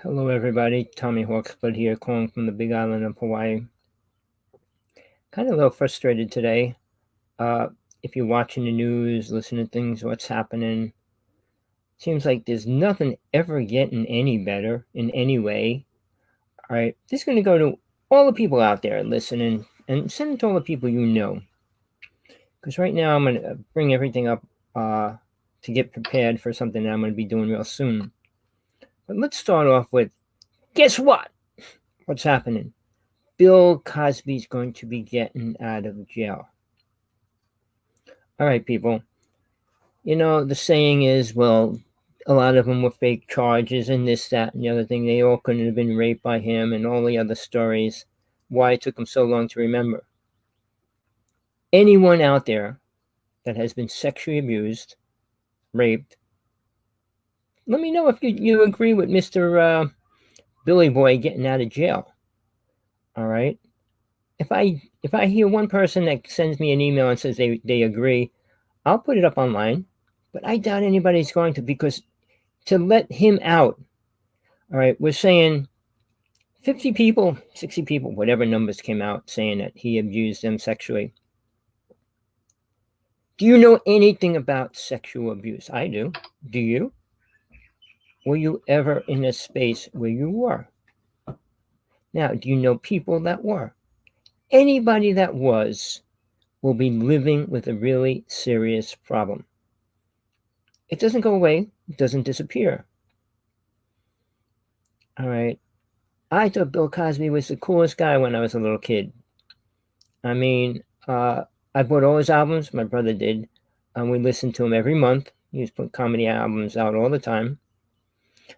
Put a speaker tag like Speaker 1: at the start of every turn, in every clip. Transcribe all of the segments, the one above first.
Speaker 1: Hello, everybody. Tommy Hawksblood here, calling from the Big Island of Hawaii. Kind of a little frustrated today. Uh, if you're watching the news, listening to things, what's happening, seems like there's nothing ever getting any better in any way. All right, this is going to go to all the people out there listening, and send it to all the people you know. Because right now I'm going to bring everything up to get prepared for something that I'm going to be doing real soon. But let's start off with, guess what? What's happening? Bill Cosby's going to be getting out of jail. All right, people. You know, the saying is, well, a lot of them were fake charges and this, that, and the other thing. They all couldn't have been raped by him and all the other stories. Why it took him so long to remember. Anyone out there that has been sexually abused, raped, let me know if you agree with Mr. Billy Boy getting out of jail. All right? If I hear one person that sends me an email and says they agree, I'll put it up online, but I doubt anybody's going to, because to let him out, all right, we're saying 50 people, 60 people, whatever numbers came out saying that he abused them sexually. Do you know anything about sexual abuse? I do. Do you? Were you ever in a space where you were? Now, do you know people that were? Anybody that was will be living with a really serious problem. It doesn't go away. It doesn't disappear. All right. I thought Bill Cosby was the coolest guy when I was a little kid. I mean, I bought all his albums. My brother did. And we listened to him every month. He was putting comedy albums out all the time.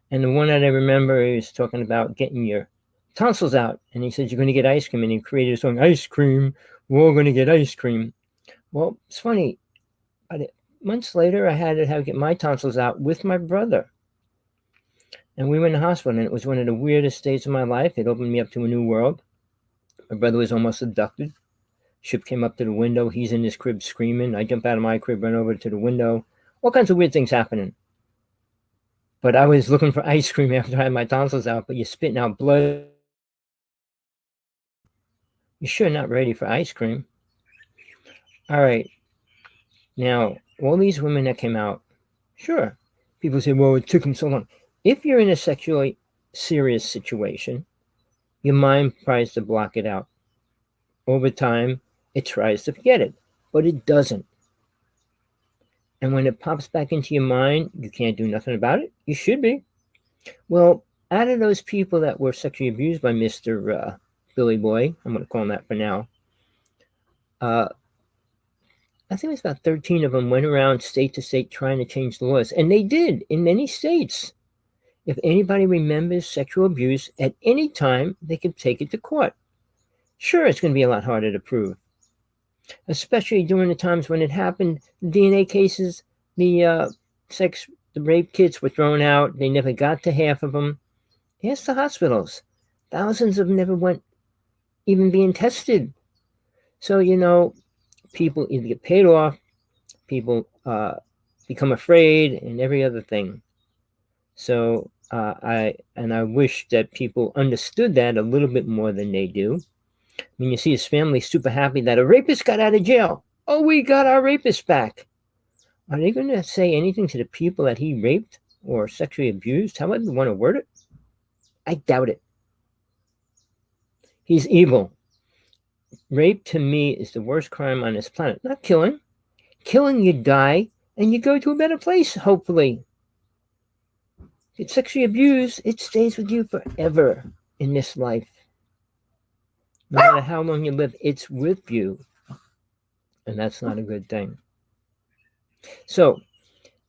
Speaker 1: And the one that I remember, he was talking about getting your tonsils out. And he said, you're going to get ice cream. And he created a song, Ice Cream. We're all going to get ice cream. Well, it's funny. Months later, I had to get my tonsils out with my brother. And we were in the hospital, and it was one of the weirdest days of my life. It opened me up to a new world. My brother was almost abducted. Ship came up to the window. He's in his crib screaming. I jump out of my crib, run over to the window. All kinds of weird things happening. But I was looking for ice cream after I had my tonsils out, but you're spitting out blood. You're sure not ready for ice cream. All right. Now, all these women that came out, sure. People say, well, it took them so long. If you're in a sexually serious situation, your mind tries to block it out. Over time, it tries to forget it, but it doesn't. And when it pops back into your mind, you can't do nothing about it. You should be. Well, out of those people that were sexually abused by Mr. Billy Boy, I'm going to call him that for now, I think it was about 13 of them went around state to state trying to change the laws. And they did in many states. If anybody remembers sexual abuse at any time, they could take it to court. Sure, it's going to be a lot harder to prove, especially during the times when it happened. The DNA cases, the rape kits were thrown out. They never got to half of them. Ask the hospitals. Thousands of them never went even being tested. So, you know, people either get paid off, people become afraid, and every other thing. So I wish that people understood that a little bit more than they do. I mean, you see his family super happy that a rapist got out of jail. Oh, we got our rapist back. Are they going to say anything to the people that he raped or sexually abused? However you want to word it? I doubt it. He's evil. Rape, to me, is the worst crime on this planet. Not killing. Killing, you die, and you go to a better place, hopefully. If it's sexually abused, it stays with you forever in this life. No matter how long you live, it's with you. And that's not a good thing. So,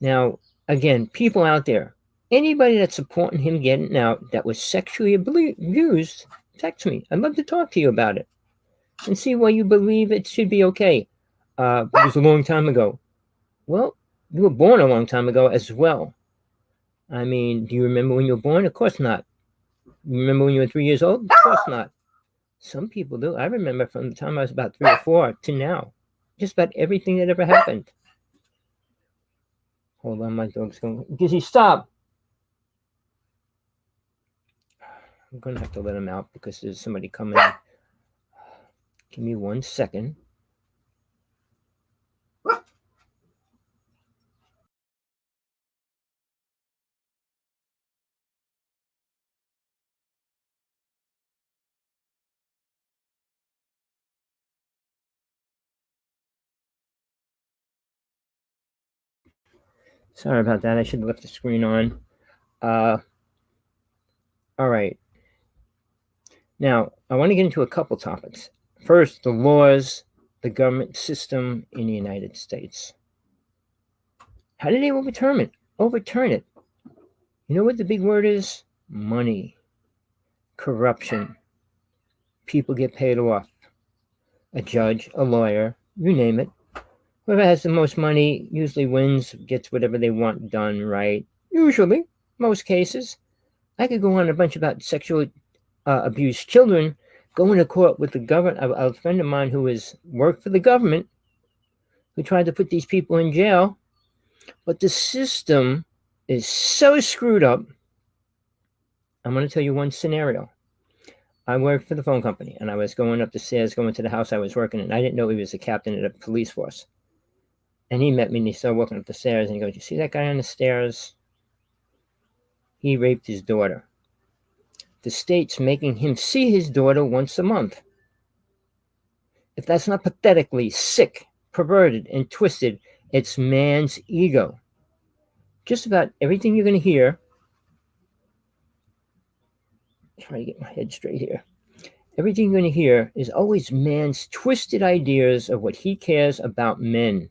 Speaker 1: now, again, people out there, anybody that's supporting him getting out that was sexually abused, text me. I'd love to talk to you about it and see why you believe it should be okay. It was a long time ago. Well, you were born a long time ago as well. I mean, do you remember when you were born? Of course not. You remember when you were 3 years old? Of course not. Some people do. I remember from the time I was about 3 or 4 to now. Just about everything that ever happened. Hold on, my dog's going. Gizzy, stop! I'm going to have to let him out because there's somebody coming. Give me 1 second. Sorry about that. I should have left the screen on. All right. Now, I want to get into a couple topics. First, the laws, the government system in the United States. How did they overturn it? You know what the big word is? Money, corruption. People get paid off. A judge, a lawyer, you name it. Whoever has the most money usually wins, gets whatever they want done, right? Usually, most cases. I could go on a bunch about sexual abused children, going to court with the government. A friend of mine who worked for the government, who tried to put these people in jail, but the system is so screwed up. I'm going to tell you one scenario. I worked for the phone company, and I was going up the stairs, going to the house I was working in. I didn't know he was a captain of the police force. And he met me, and he started walking up the stairs, and he goes, "You see that guy on the stairs? He raped his daughter. The state's making him see his daughter once a month. If that's not pathetically sick, perverted, and twisted, it's man's ego." Just about everything you're going to hear, trying to get my head straight here. Everything you're going to hear is always man's twisted ideas of what he cares about men.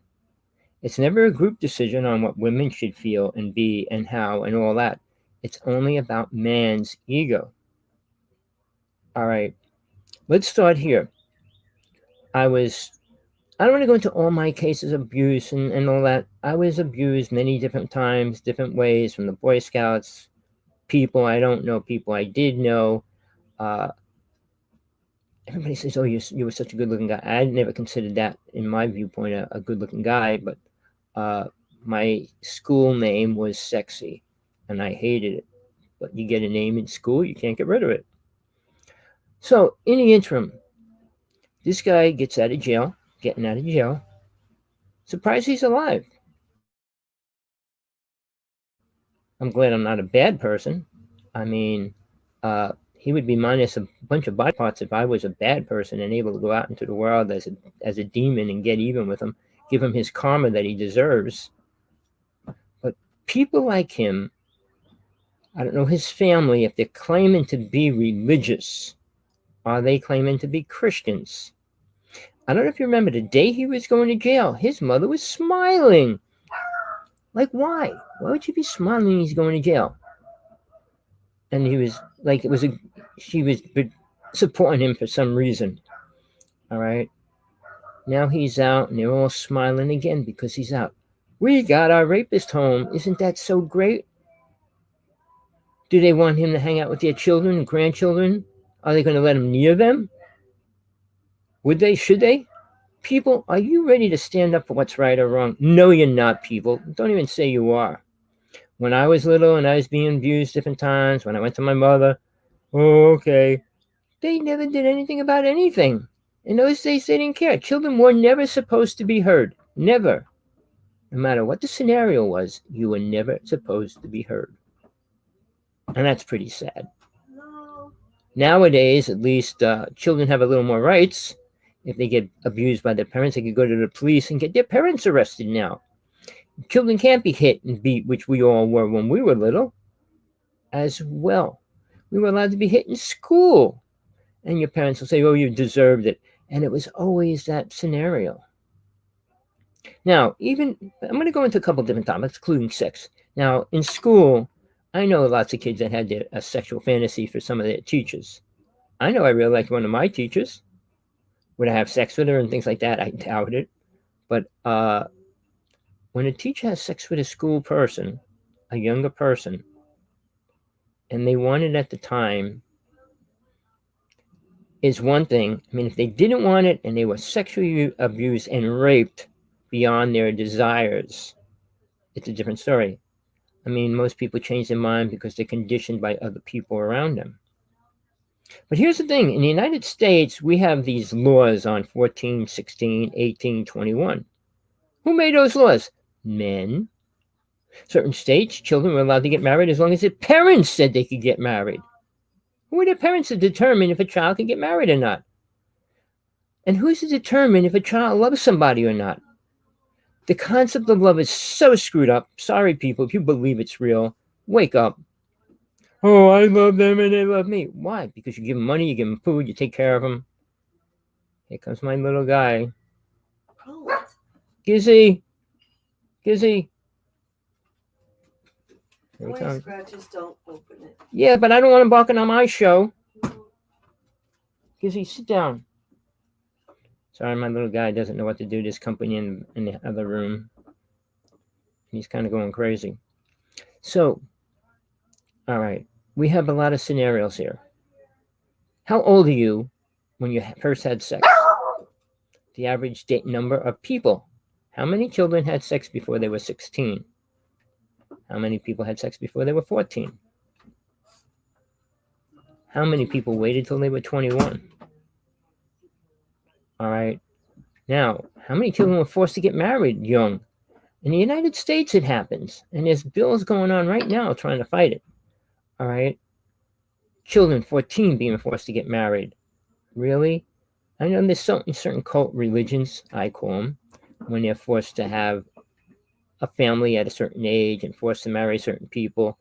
Speaker 1: It's never a group decision on what women should feel and be and how and all that. It's only about man's ego. All right, let's start here. I don't want to go into all my cases of abuse and all that. I was abused many different times, different ways, from the Boy Scouts, people I don't know, people I did know. Everybody says, "Oh, you were such a good-looking guy." I never considered that, in my viewpoint, a good-looking guy, but my school name was sexy, and I hated it. But you get a name in school, you can't get rid of it. So, in the interim, this guy gets out of jail, getting out of jail. Surprised he's alive. I'm glad I'm not a bad person. I mean, he would be minus a bunch of body parts if I was a bad person and able to go out into the world as a demon and get even with him, give him his karma that he deserves. But people like him, I don't know his family, if they're claiming to be religious, are they claiming to be Christians? I don't know if you remember the day he was going to jail, his mother was smiling. Like, why? Why would she be smiling when he's going to jail? And he was like, she was supporting him for some reason. All right. Now he's out and they're all smiling again because he's out. We got our rapist home. Isn't that so great? Do they want him to hang out with their children and grandchildren? Are they going to let him near them? Would they? Should they? People, are you ready to stand up for what's right or wrong? No, you're not, people. Don't even say you are. When I was little and I was being abused different times, when I went to my mother, "Oh, okay." They never did anything about anything. In those days, they didn't care. Children were never supposed to be heard. Never. No matter what the scenario was, you were never supposed to be heard. And that's pretty sad. Nowadays, at least, children have a little more rights. If they get abused by their parents, they can go to the police and get their parents arrested now. Children can't be hit and beat, which we all were when we were little, as well. We were allowed to be hit in school. And your parents will say, "Oh, you deserved it." And it was always that scenario. Now, I'm going to go into a couple different topics, including sex. Now, in school, I know lots of kids that had a sexual fantasy for some of their teachers. I know I really liked one of my teachers. Would I have sex with her and things like that? I doubt it. But when a teacher has sex with a school person, a younger person, and they want it at the time, is one thing. I mean, if they didn't want it and they were sexually abused and raped beyond their desires, it's a different story. I mean, most people change their mind because they're conditioned by other people around them. But here's the thing. In the United States, we have these laws on 14, 16, 18, 21. Who made those laws? Men. Certain states, children were allowed to get married as long as their parents said they could get married. Who are their parents to determine if a child can get married or not? And who's to determine if a child loves somebody or not? The concept of love is so screwed up. Sorry, people, if you believe it's real, wake up. Oh, I love them and they love me. Why? Because you give them money, you give them food, you take care of them. Here comes my little guy. Gizzy. Gizzy.
Speaker 2: Toy scratches don't open it.
Speaker 1: Yeah, but I don't want him barking on my show. Gizzy, sit down. Sorry, my little guy doesn't know what to do. There's company in the other room. He's kind of going crazy. So, all right, we have a lot of scenarios here. How old are you when you first had sex? The average number of people. How many children had sex before they were 16? How many people had sex before they were 14? How many people waited till they were 21? All right. Now, how many children were forced to get married young? In the United States, it happens. And there's bills going on right now trying to fight it. All right. Children 14 being forced to get married. Really? I know there's certain cult religions, I call them, when they're forced to have a family at a certain age and forced to marry certain people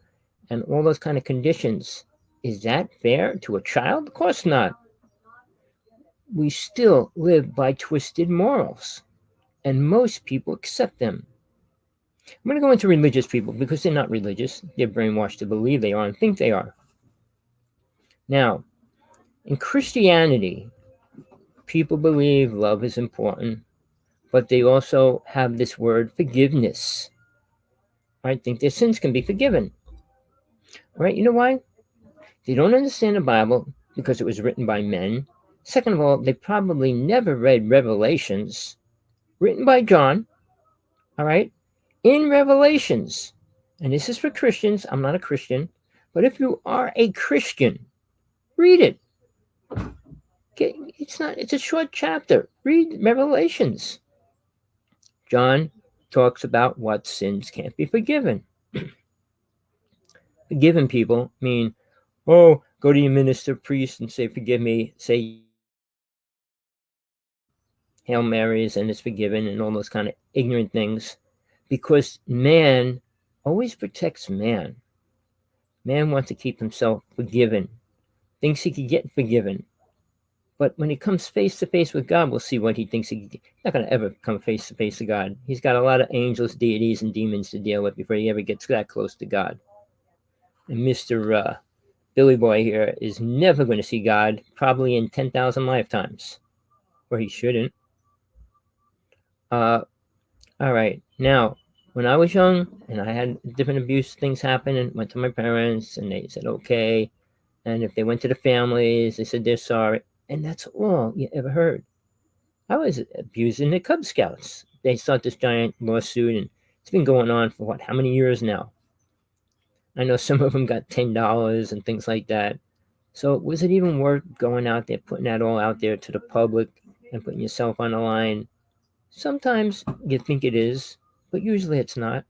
Speaker 1: and all those kind of conditions. Is that fair to a child? Of course not. We still live by twisted morals, and most people accept them. I'm going to go into religious people because they're not religious. They're brainwashed to believe they are and think they are. Now, in Christianity, people believe love is important, but they also have this word forgiveness. I think their sins can be forgiven. All right, you know why? They don't understand the Bible because it was written by men. Second of all, they probably never read Revelations, written by John, all right? In Revelations, and this is for Christians, I'm not a Christian, but if you are a Christian, read it. Okay, it's a short chapter. Read Revelations. John talks about what sins can't be forgiven. Forgiven people mean, oh, go to your minister, priest, and say, forgive me, say Hail Marys, and it's forgiven, and all those kind of ignorant things. Because man always protects man. Man wants to keep himself forgiven, thinks he can get forgiven. But when he comes face to face with God, we'll see what he thinks. He's not going to ever come face to face with God. He's got a lot of angels, deities, and demons to deal with before he ever gets that close to God. And Mr. Billy Boy here is never going to see God, probably in 10,000 lifetimes. Or he shouldn't. All right. Now, when I was young and I had different abuse things happen and went to my parents and they said, okay. And if they went to the families, they said they're sorry. And that's all you ever heard. I was abused in the Cub Scouts. They start this giant lawsuit and it's been going on for how many years now? I know some of them got $10 and things like that. So was it even worth going out there, putting that all out there to the public and putting yourself on the line? Sometimes you think it is, but usually it's not.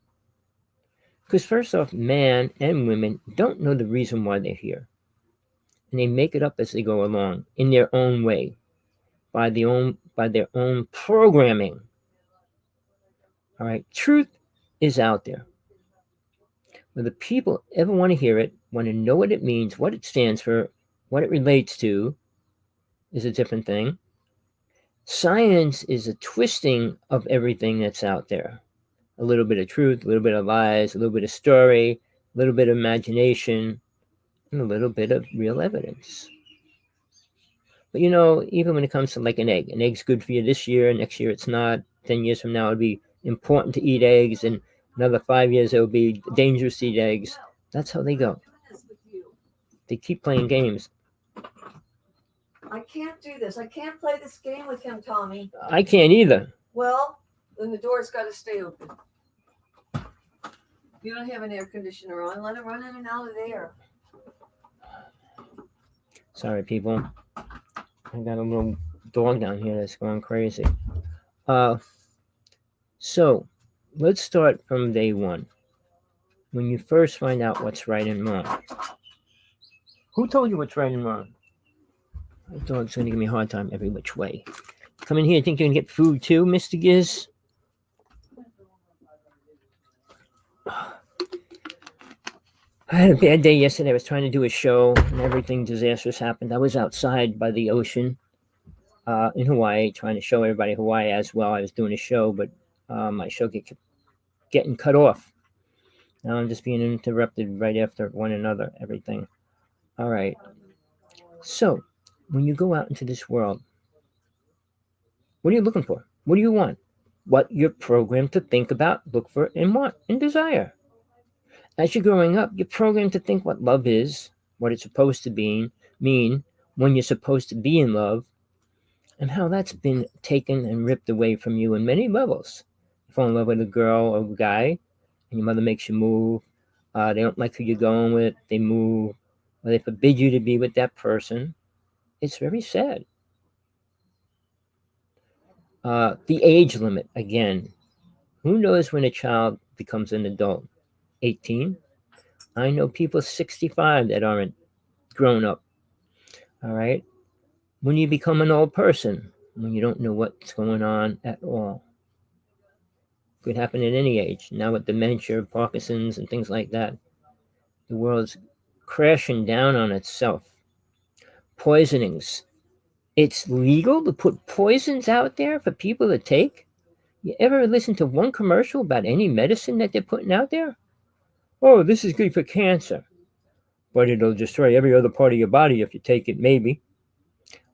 Speaker 1: Because first off, man and women don't know the reason why they're here. And they make it up as they go along in their own way, by their own programming. All right, truth is out there. Whether people ever want to hear it, want to know what it means, what it stands for, what it relates to, is a different thing. Science is a twisting of everything that's out there. A little bit of truth, a little bit of lies, a little bit of story, a little bit of imagination, and a little bit of real evidence. But even when it comes to like an egg's good for you this year, next year it's not. 10 years from now, it'd be important to eat eggs, and another 5 years, it'll be dangerous to eat eggs. That's how they go. They keep playing games.
Speaker 2: I can't do this. I can't play this game with him, Tommy.
Speaker 1: I can't either.
Speaker 2: Well, then the door's got to stay open. You don't have an air conditioner on. Let it run in and out of there.
Speaker 1: Sorry, people. I got a little dog down here that's going crazy. So let's start from day one. When you first find out what's right and wrong. Who told you what's right and wrong? My dog's going to give me a hard time every which way. Come in here, think you're going to get food too, Mr. Giz? I had a bad day yesterday. I was trying to do a show and everything disastrous happened. I was outside by the ocean in Hawaii, trying to show everybody Hawaii as well. I was doing a show, but my show kept getting cut off. Now I'm just being interrupted right after one another, everything. All right. So when you go out into this world, what are you looking for? What do you want? What you're programmed to think about, look for, and want, and desire. As you're growing up, you're programmed to think what love is, what it's supposed to mean, when you're supposed to be in love, and how that's been taken and ripped away from you in many levels. You fall in love with a girl or a guy, and your mother makes you move. They don't like who you're going with. They move, or they forbid you to be with that person. It's very sad. The age limit, again. Who knows when a child becomes an adult? 18? I know people 65 that aren't grown up. All right? When you become an old person, when you don't know what's going on at all. Could happen at any age. Now with dementia, Parkinson's, and things like that, the world's crashing down on itself. Poisonings. It's legal to put poisons out there for people to take? You ever listen to one commercial about any medicine that they're putting out there? Oh, this is good for cancer, but it'll destroy every other part of your body if you take it, maybe.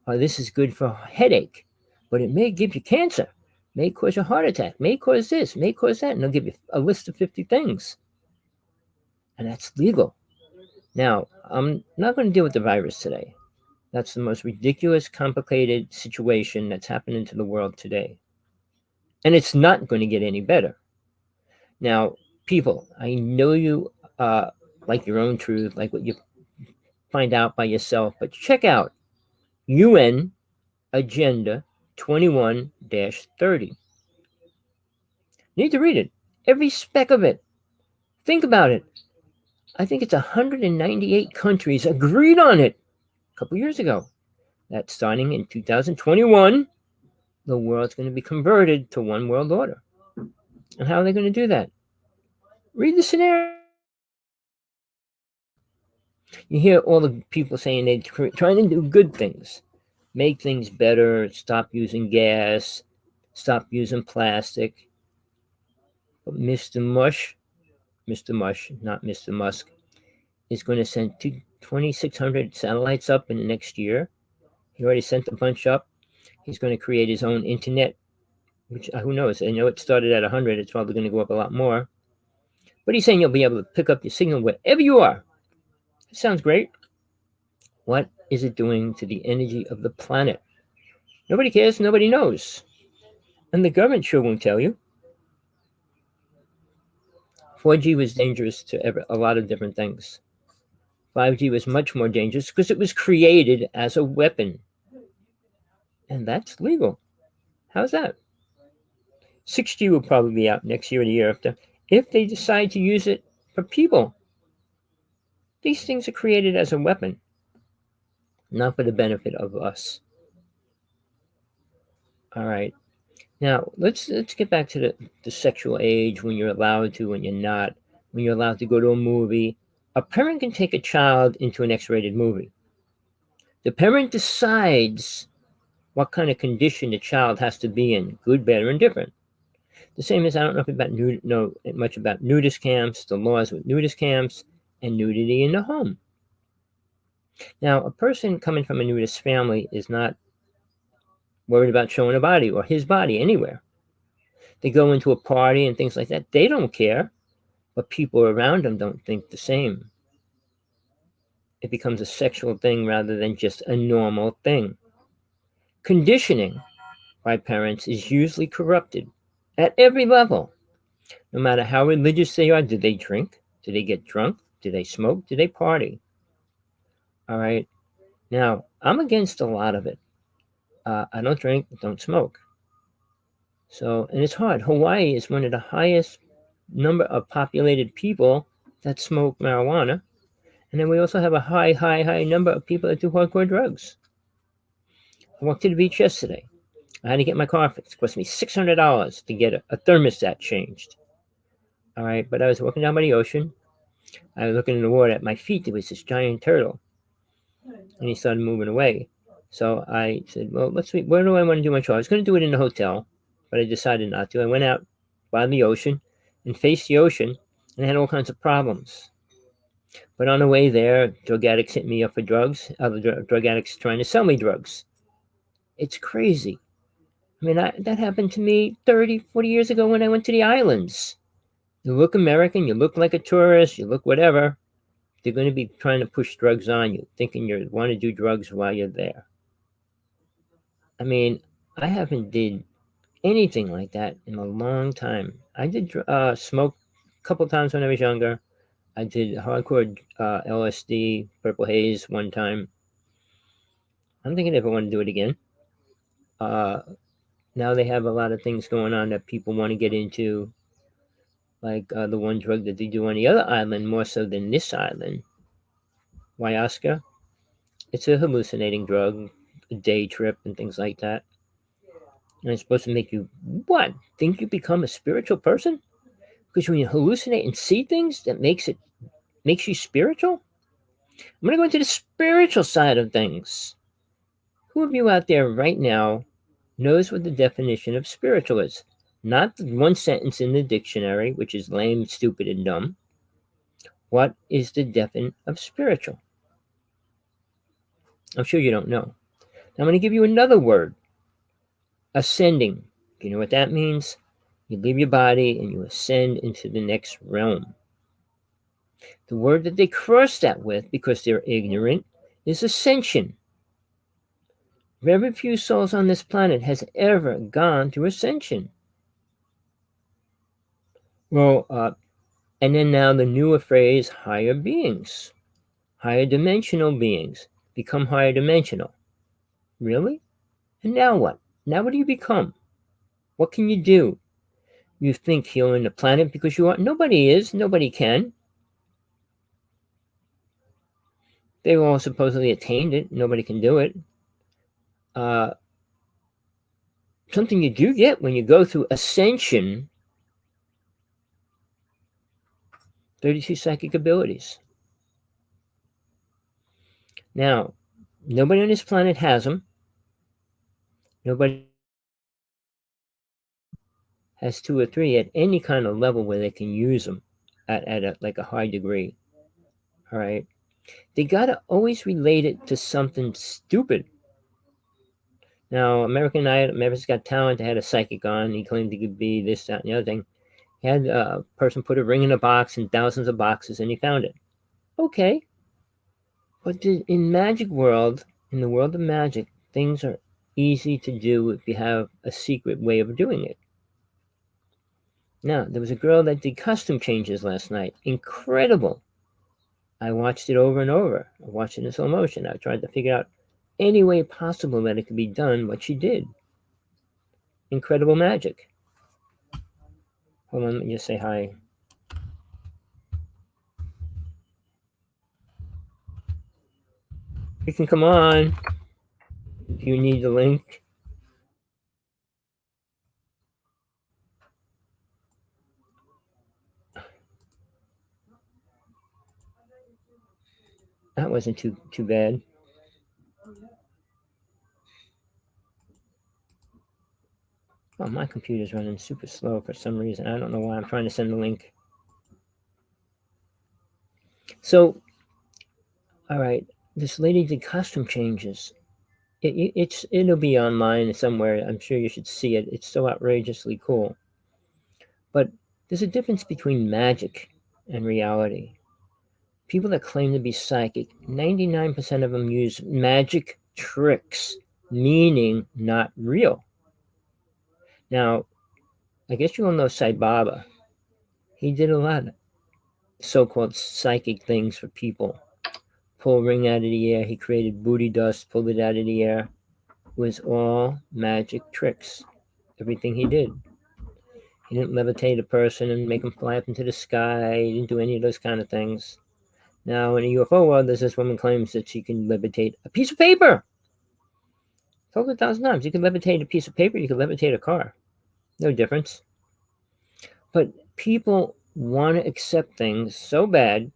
Speaker 1: This is good for headache, but it may give you cancer, may cause a heart attack, may cause this, may cause that, and they'll give you a list of 50 things. And that's legal. Now, I'm not going to deal with the virus today. That's the most ridiculous, complicated situation that's happening to the world today. And it's not going to get any better. Now, people, I know you like your own truth, like what you find out by yourself, but check out UN Agenda 21-30. Need to read it. Every speck of it. Think about it. I think it's 198 countries agreed on it a couple years ago. That starting in 2021, the world's going to be converted to one world order. And how are they going to do that? Read the scenario. You hear all the people saying they're trying to do good things, make things better, stop using gas, stop using plastic. But Mr. Mush, not Mr. Musk, is going to send 2,600 satellites up in the next year. He already sent a bunch up. He's going to create his own internet, which who knows? I know it started at 100. It's probably going to go up a lot more. But he's saying you'll be able to pick up your signal wherever you are. It sounds great. What is it doing to the energy of the planet? Nobody cares. Nobody knows. And the government sure won't tell you. 4G was dangerous to a lot of different things. 5G was much more dangerous because it was created as a weapon. And that's legal. How's that? 6G will probably be out next year or the year after if they decide to use it for people. These things are created as a weapon, not for the benefit of us. All right. Now, let's get back to the sexual age, when you're allowed to, when you're not, when you're allowed to go to a movie. A parent can take a child into an X-rated movie. The parent decides what kind of condition the child has to be in, good, bad, or indifferent. The same as, I don't know much about nudist camps, the laws with nudist camps, and nudity in the home. Now, a person coming from a nudist family is not worried about showing a body or his body anywhere. They go into a party and things like that. They don't care, but people around them don't think the same. It becomes a sexual thing rather than just a normal thing. Conditioning by parents is usually corrupted at every level. No matter how religious they are, do they drink? Do they get drunk? Do they smoke? Do they party? All right. Now, I'm against a lot of it. I don't drink, don't smoke. So, and it's hard. Hawaii is one of the highest number of populated people that smoke marijuana. And then we also have a high number of people that do hardcore drugs. I walked to the beach yesterday. I had to get my car fixed. It cost me $600 to get a thermostat changed. All right, but I was walking down by the ocean. I was looking in the water. At my feet, there was this giant turtle, and he started moving away. So I said, "Well, let's see. Where do I want to do my show?" I was going to do it in the hotel, but I decided not to. I went out by the ocean and faced the ocean, and I had all kinds of problems. But on the way there, drug addicts hit me up for drugs. Other drug addicts trying to sell me drugs. It's crazy. I mean, that happened to me 30, 40 years ago when I went to the islands. You look American, you look like a tourist, you look whatever. They're going to be trying to push drugs on you, thinking you want to do drugs while you're there. I mean, I haven't did anything like that in a long time. I did smoke a couple times when I was younger. I did hardcore LSD, purple haze one time. I'm thinking if I want to do it again. Uh, Now they have a lot of things going on that people want to get into, like the one drug that they do on the other island more so than this island, ayahuasca. It's a hallucinating drug, a day trip and things like that. And it's supposed to make you what? Think you become a spiritual person? Because when you hallucinate and see things, that makes you spiritual. I'm gonna go into the spiritual side of things. Who of you out there right now knows what the definition of spiritual is? Not the one sentence in the dictionary, which is lame, stupid, and dumb. What is the definition of spiritual? I'm sure you don't know. Now I'm going to give you another word, ascending. Do you know what that means? You leave your body and you ascend into the next realm. The word that they cross that with, because they're ignorant, is ascension. Very few souls on this planet has ever gone through ascension. Well, and then now the newer phrase, higher beings, higher dimensional beings, become higher dimensional. Really? And now what? Now what do you become? What can you do? You think healing the planet because you are? Nobody is. Nobody can. They all supposedly attained it. Nobody can do it. Uh, Something you do get when you go through ascension, 32 psychic abilities. Now, nobody on this planet has them. Nobody has two or three at any kind of level where they can use them like a high degree. All right. They got to always relate it to something stupid. Now, America's Got Talent had a psychic on. He claimed he could be this, that, and the other thing. He had a person put a ring in a box and thousands of boxes, and he found it. Okay. But in magic world, in the world of magic, things are easy to do if you have a secret way of doing it. Now, there was a girl that did costume changes last night. Incredible. I watched it over and over. I watched it in slow motion. I tried to figure out any way possible that it could be done, what she did. Incredible magic. Hold on, let me just say hi. You can come on if you need the link. That wasn't too bad. Oh, my computer's running super slow for some reason. I don't know why. I'm trying to send the link. So, all right, this lady did costume changes. It'll be online somewhere. I'm sure you should see it. It's so outrageously cool. But there's a difference between magic and reality. People that claim to be psychic, 99% of them use magic tricks, meaning not real. Now, I guess you all know Sai Baba. He did a lot of so-called psychic things for people. pull a ring out of the air. He created booty dust, pulled it out of the air. It was all magic tricks. Everything he did. He didn't levitate a person and make them fly up into the sky. He didn't do any of those kind of things. Now, in the UFO world, there's this woman claims that she can levitate a piece of paper. Told her 1,000 times. You can levitate a piece of paper. You can levitate a car. No difference. But people want to accept things so bad.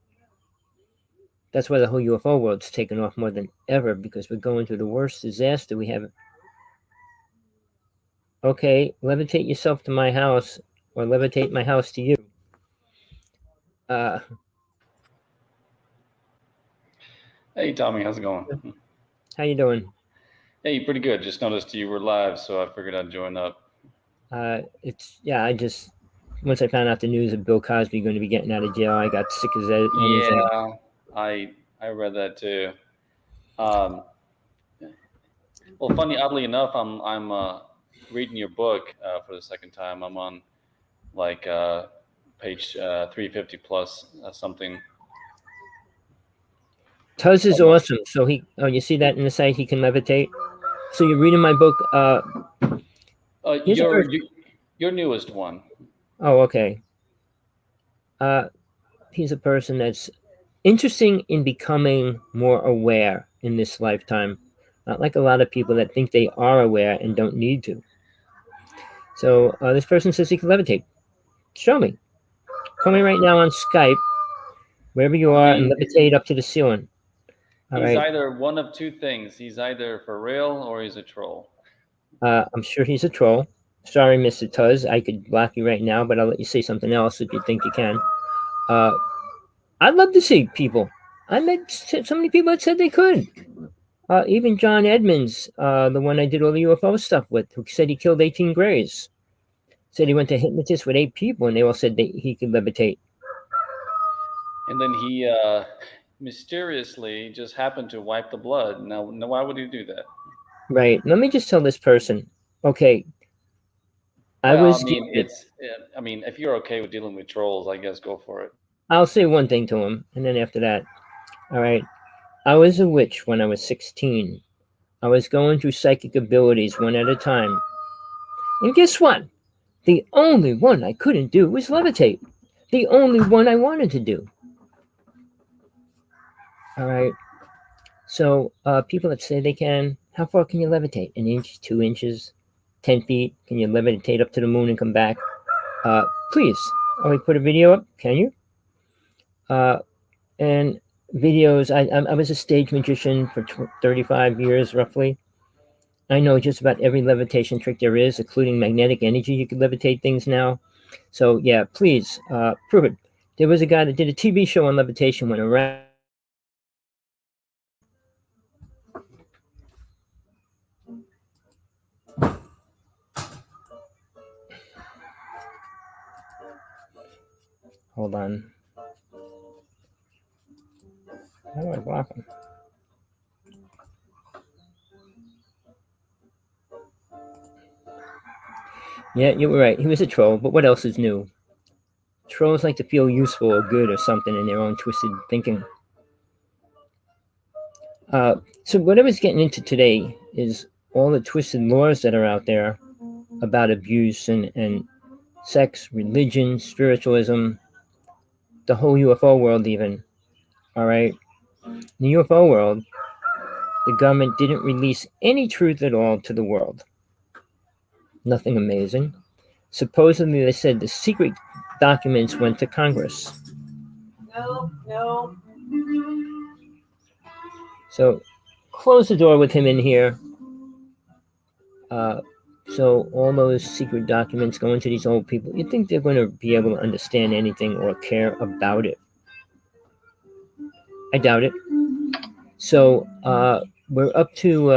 Speaker 1: That's why the whole UFO world's taken off more than ever, because we're going through the worst disaster we have. Okay, levitate yourself to my house, or levitate my house to you.
Speaker 3: Hey, Tommy, how's it going?
Speaker 1: How you doing?
Speaker 3: Hey, pretty good. Just noticed you were live, so I figured I'd join up.
Speaker 1: I just, once I found out the news of Bill Cosby going to be getting out of jail, I got sick as anything.
Speaker 3: Yeah, I read that too. Well, oddly enough, I'm reading your book for the second time. I'm on like page 350 plus something.
Speaker 1: Tuz is awesome. So you see that in the site, he can levitate. So you're reading my book.
Speaker 3: Your newest one.
Speaker 1: Oh, okay. He's a person that's interesting in becoming more aware in this lifetime. Not like a lot of people that think they are aware and don't need to. So this person says he can levitate. Show me. Call me right now on Skype, wherever you are, and levitate up to the ceiling.
Speaker 3: He's either one of two things. He's either for real or he's a troll.
Speaker 1: I'm sure he's a troll. Sorry, Mr. Tuz. I could block you right now, but I'll let you say something else if you think you can. I'd love to see people. I met so many people that said they could. Even John Edmonds, the one I did all the UFO stuff with, who said he killed 18 Greys. Said he went to hypnotist with 8 people, and they all said he could levitate.
Speaker 3: And then he mysteriously just happened to wipe the blood. Now, why would he do that?
Speaker 1: Right. Let me just tell this person. Okay.
Speaker 3: If you're okay with dealing with trolls, I guess go for it.
Speaker 1: I'll say one thing to him, and then after that, all right. I was a witch when I was 16. I was going through psychic abilities one at a time. And guess what? The only one I couldn't do was levitate. The only one I wanted to do. All right. So people that say they can, how far can you levitate? 1 inch, 2 inches, 10 feet? Can you levitate up to the moon and come back? Please. We put a video up. Can you? And videos. I was a stage magician for 35 years, roughly. I know just about every levitation trick there is, including magnetic energy. You can levitate things now. So, yeah, please prove it. There was a guy that did a TV show on levitation, went around. Hold on. How do I block him? Yeah, you were right. He was a troll, but what else is new? Trolls like to feel useful or good or something in their own twisted thinking. So what I was getting into today is all the twisted laws that are out there about abuse and sex, religion, spiritualism, the whole UFO world even. All right? In the UFO world, the government didn't release any truth at all to the world. Nothing amazing. Supposedly, they said the secret documents went to Congress.
Speaker 2: No.
Speaker 1: So, close the door with him in here. So all those secret documents going to these old people, you think they're going to be able to understand anything or care about it? I doubt it. So we're up to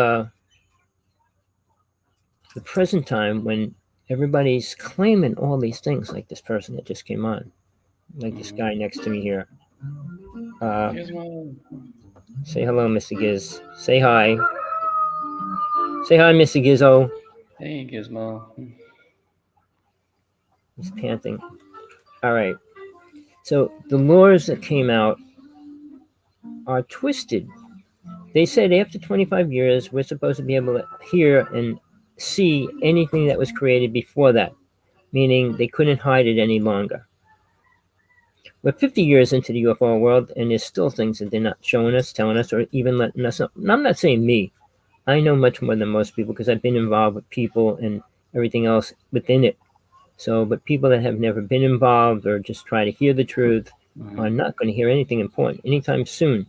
Speaker 1: the present time when everybody's claiming all these things, like this person that just came on, like this guy next to me here. Say hello, Mr. Giz. Say hi. Say hi, Mr. Gizzo.
Speaker 3: Hey, Gizmo.
Speaker 1: He's panting. All right. So the laws that came out are twisted. They said after 25 years, we're supposed to be able to hear and see anything that was created before that, meaning they couldn't hide it any longer. We're 50 years into the UFO world, and there's still things that they're not showing us, telling us, or even letting us know. And I'm not saying me. I know much more than most people because I've been involved with people and everything else within it. So, but people that have never been involved or just try to hear the truth are not going to hear anything important anytime soon.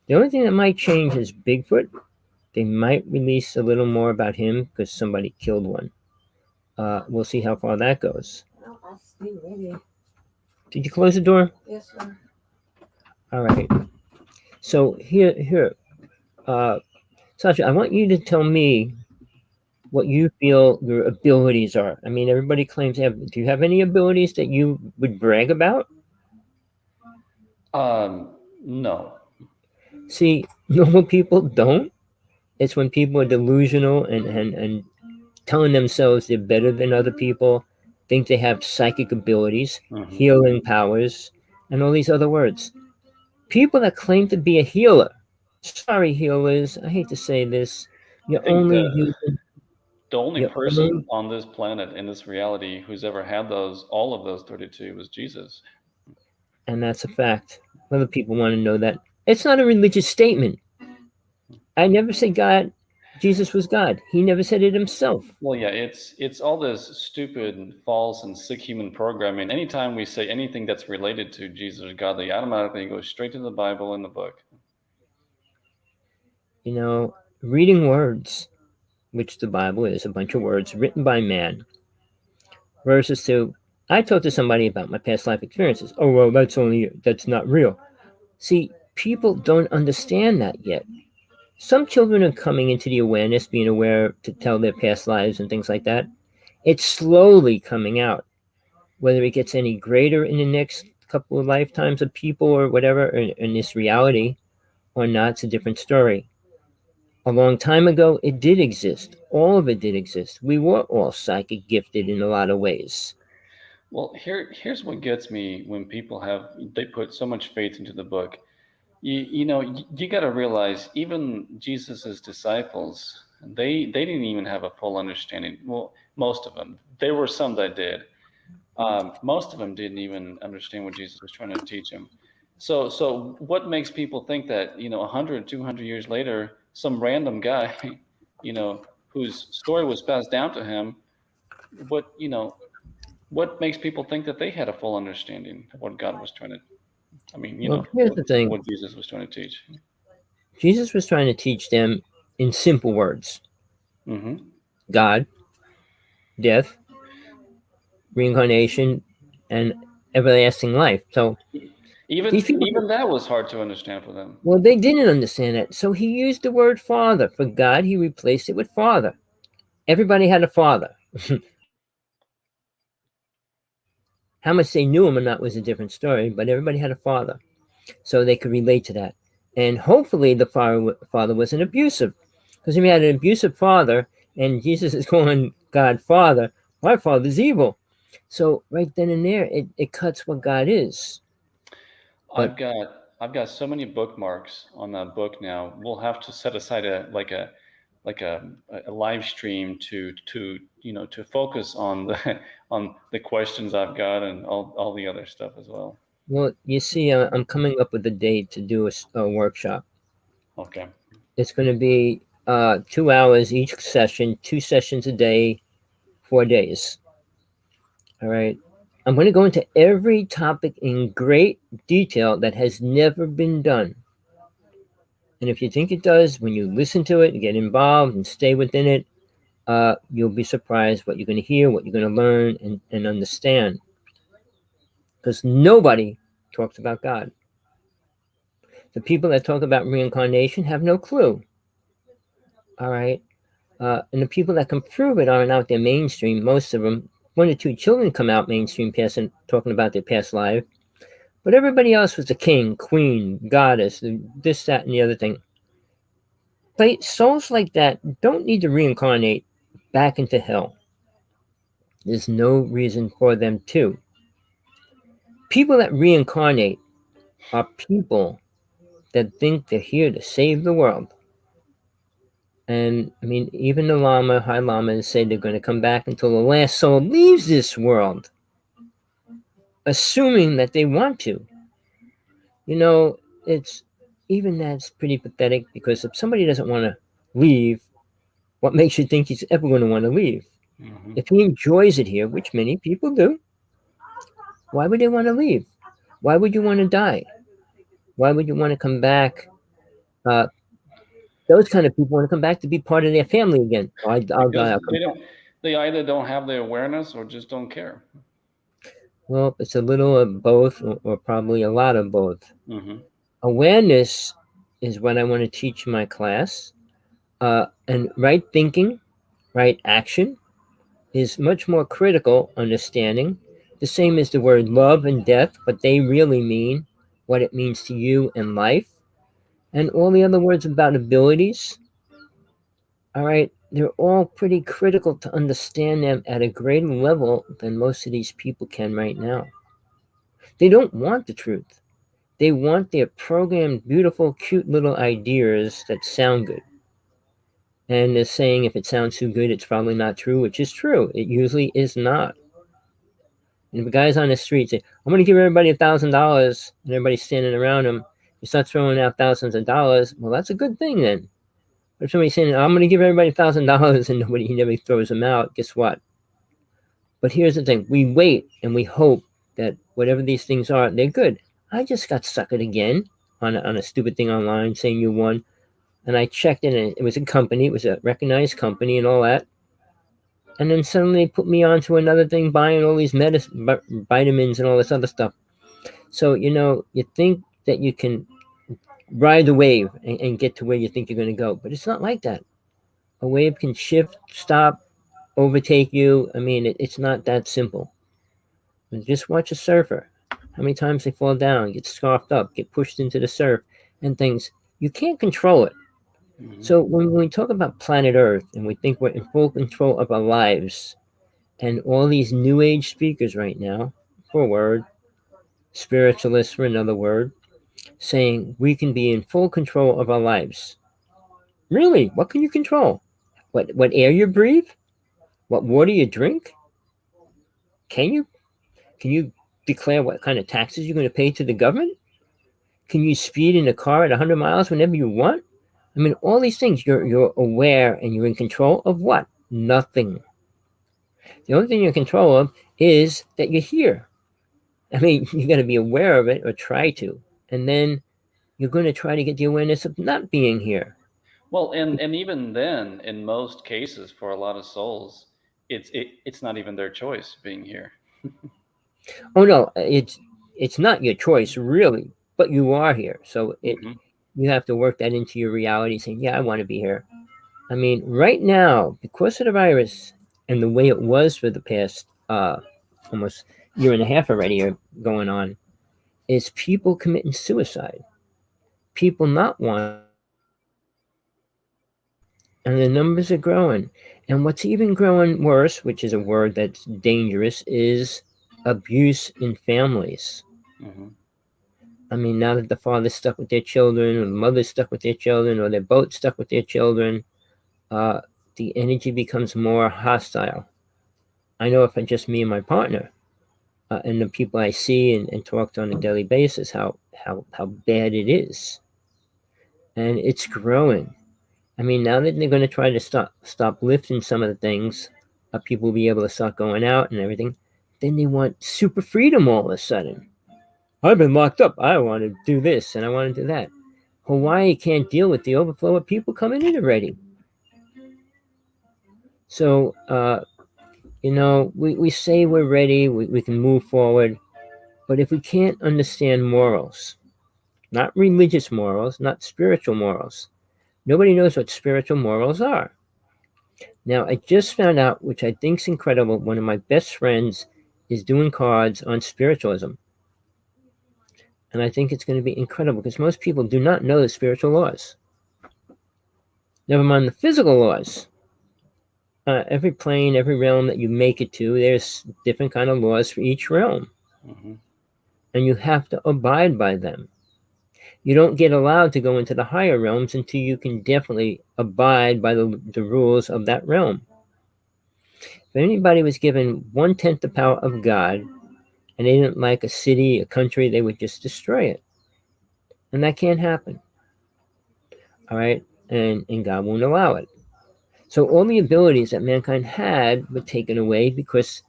Speaker 1: The only thing that might change is Bigfoot. They might release a little more about him because somebody killed one. We'll see how far that goes.
Speaker 2: Well, I'll stay ready.
Speaker 1: Did you close the door?
Speaker 2: Yes, sir.
Speaker 1: All right. So here, Sasha, I want you to tell me what you feel your abilities are. I mean, everybody claims to have. Do you have any abilities that you would brag about?
Speaker 3: No.
Speaker 1: See, normal people don't. It's when people are delusional and telling themselves they're better than other people, think they have psychic abilities, healing powers, and all these other words. People that claim to be a healer, sorry, healers, I hate to say this,
Speaker 3: I
Speaker 1: you're
Speaker 3: think
Speaker 1: only using.
Speaker 3: the only
Speaker 1: You're
Speaker 3: person
Speaker 1: only,
Speaker 3: on this planet in this reality who's ever had all of those 32 was Jesus.
Speaker 1: and that's a fact. Other people want to know that. It's not a religious statement. I never said God, Jesus was God. He never said it himself.
Speaker 3: Well, yeah, it's all this stupid, false, and sick human programming. Anytime we say anything that's related to Jesus or God, they automatically go straight to the Bible and the book.
Speaker 1: You know, reading words, which the Bible is a bunch of words written by man, versus to, I talked to somebody about my past life experiences. Oh, well, that's not real. See, people don't understand that yet. Some children are coming into the awareness, being aware to tell their past lives and things like that. It's slowly coming out. Whether it gets any greater in the next couple of lifetimes of people or whatever in this reality or not, it's a different story. A long time ago, it did exist. All of it did exist. We were all psychic gifted in a lot of ways.
Speaker 3: Well, here's what gets me when people they put so much faith into the book. You got to realize even Jesus's disciples, they didn't even have a full understanding. Well, most of them. There were some that did. Most of them didn't even understand what Jesus was trying to teach them. So what makes people think that 100, 200 years later, some random guy, whose story was passed down to him, what what makes people think that they had a full understanding of what God was trying to? I mean,
Speaker 1: Well, here's the thing.
Speaker 3: what Jesus was trying to teach.
Speaker 1: Jesus was trying to teach them in simple words.
Speaker 3: Mm-hmm.
Speaker 1: God, death, reincarnation, and everlasting life. So
Speaker 3: Even
Speaker 1: these people,
Speaker 3: even that was hard to understand for them.
Speaker 1: well, they didn't understand it. So he used the word father. For God, he replaced it with father. Everybody had a father. How much they knew him or not was a different story, but everybody had a father. So they could relate to that. And hopefully the father wasn't abusive. Because if you had an abusive father and Jesus is calling God father, my father's evil. So right then and there, it cuts what God is. But
Speaker 3: I've got so many bookmarks on that book now. We'll have to set aside a live stream to focus on the on the questions I've got and all the other stuff as well.
Speaker 1: well, you see, I'm coming up with a date to do a workshop.
Speaker 3: Okay.
Speaker 1: It's going to be 2 hours each session, 2 sessions a day, 4 days. All right. I'm going to go into every topic in great detail that has never been done. And if you think it does, when you listen to it and get involved and stay within it, you'll be surprised what you're going to hear, what you're going to learn and understand. Because nobody talks about God. The people that talk about reincarnation have no clue. All right. And the people that can prove it aren't out there mainstream. Most of them, 1 or 2 children come out mainstream talking about their past life. But everybody else was the king, queen, goddess, this, that, and the other thing. But souls like that don't need to reincarnate back into hell. There's no reason for them to. People that reincarnate are people that think they're here to save the world. And I mean, even the high lamas say they're going to come back until the last soul leaves this world, assuming that they want to. You know, it's even that's pretty pathetic, because if somebody doesn't want to leave, what makes you think he's ever going to want to leave?
Speaker 3: Mm-hmm.
Speaker 1: If he enjoys it here, which many people do, why would they want to leave? Why would you want to die? Why would you want to come back? Those kind of people want to come back to be part of their family again. Oh, I'll die. I'll come.
Speaker 3: They either don't have the awareness or just don't care.
Speaker 1: Well, it's a little of both, or probably a lot of both.
Speaker 3: Mm-hmm.
Speaker 1: Awareness is what I want to teach my class. And right thinking, right action is much more critical understanding. The same as the word love and death, but they really mean what it means to you in life. And all the other words about abilities, all right, they're all pretty critical to understand them at a greater level than most of these people can right now. They don't want the truth. They want their programmed, beautiful, cute little ideas that sound good. And they're saying if it sounds too good, it's probably not true, which is true. It usually is not. And if a guy's on the street say, I'm going to give everybody $1,000, and everybody's standing around him, he starts throwing out thousands of dollars, well, that's a good thing then. But if somebody's saying, I'm going to give everybody $1,000, and he never throws them out, guess what? But here's the thing. We wait and we hope that whatever these things are, they're good. I just got suckered again on a stupid thing online saying you won. And I checked it, and it was a company. It was a recognized company and all that. And then suddenly they put me onto another thing, buying all these vitamins and all this other stuff. So, you think that you can ride the wave and get to where you think you're going to go. But it's not like that. A wave can shift, stop, overtake you. I mean, it's not that simple. Just watch a surfer. How many times they fall down, get scarfed up, get pushed into the surf and things. You can't control it.
Speaker 3: Mm-hmm.
Speaker 1: So when we talk about planet Earth and we think we're in full control of our lives, and all these new age speakers right now, for a word, spiritualists for another word, saying we can be in full control of our lives. Really? What can you control? What air you breathe? What water you drink? Can you declare what kind of taxes you're going to pay to the government? Can you speed in a car at 100 miles whenever you want? I mean, all these things, you're aware and you're in control of what? Nothing. The only thing you're in control of is that you're here. I mean, you got to be aware of it, or try to. And then you're going to try to get the awareness of not being here.
Speaker 3: Well, and even then, in most cases, for a lot of souls, it's not even their choice being here.
Speaker 1: Oh no, it's not your choice really, but you are here. So you have to work that into your reality, saying, yeah, I want to be here. I mean, right now, because of the virus and the way it was for the past almost year and a half already going on, is people committing suicide. People not wanting. And the numbers are growing. And what's even growing worse, which is a word that's dangerous, is abuse in families.
Speaker 3: Mm-hmm.
Speaker 1: I mean, now that the father's stuck with their children, or the mother's stuck with their children, or they're both stuck with their children, the energy becomes more hostile. I know if it's just me and my partner, and the people I see and talk to on a daily basis, how bad it is. And it's growing. I mean, now that they're going to try to stop lifting some of the things, people will be able to start going out and everything, then they want super freedom all of a sudden. I've been locked up. I want to do this and I want to do that. Hawaii can't deal with the overflow of people coming in already. So, we say we're ready, we can move forward, but if we can't understand morals, not religious morals, not spiritual morals, nobody knows what spiritual morals are. Now, I just found out, which I think is incredible, one of my best friends is doing cards on spiritualism. And I think it's going to be incredible because most people do not know the spiritual laws. Never mind the physical laws. Every plane, every realm that you make it to, there's different kind of laws for each realm.
Speaker 3: Mm-hmm.
Speaker 1: And you have to abide by them. You don't get allowed to go into the higher realms until you can definitely abide by the rules of that realm. If anybody was given 1/10 the power of God and they didn't like a city, a country, they would just destroy it. And that can't happen. All right? And God won't allow it. So all the abilities that mankind had were taken away because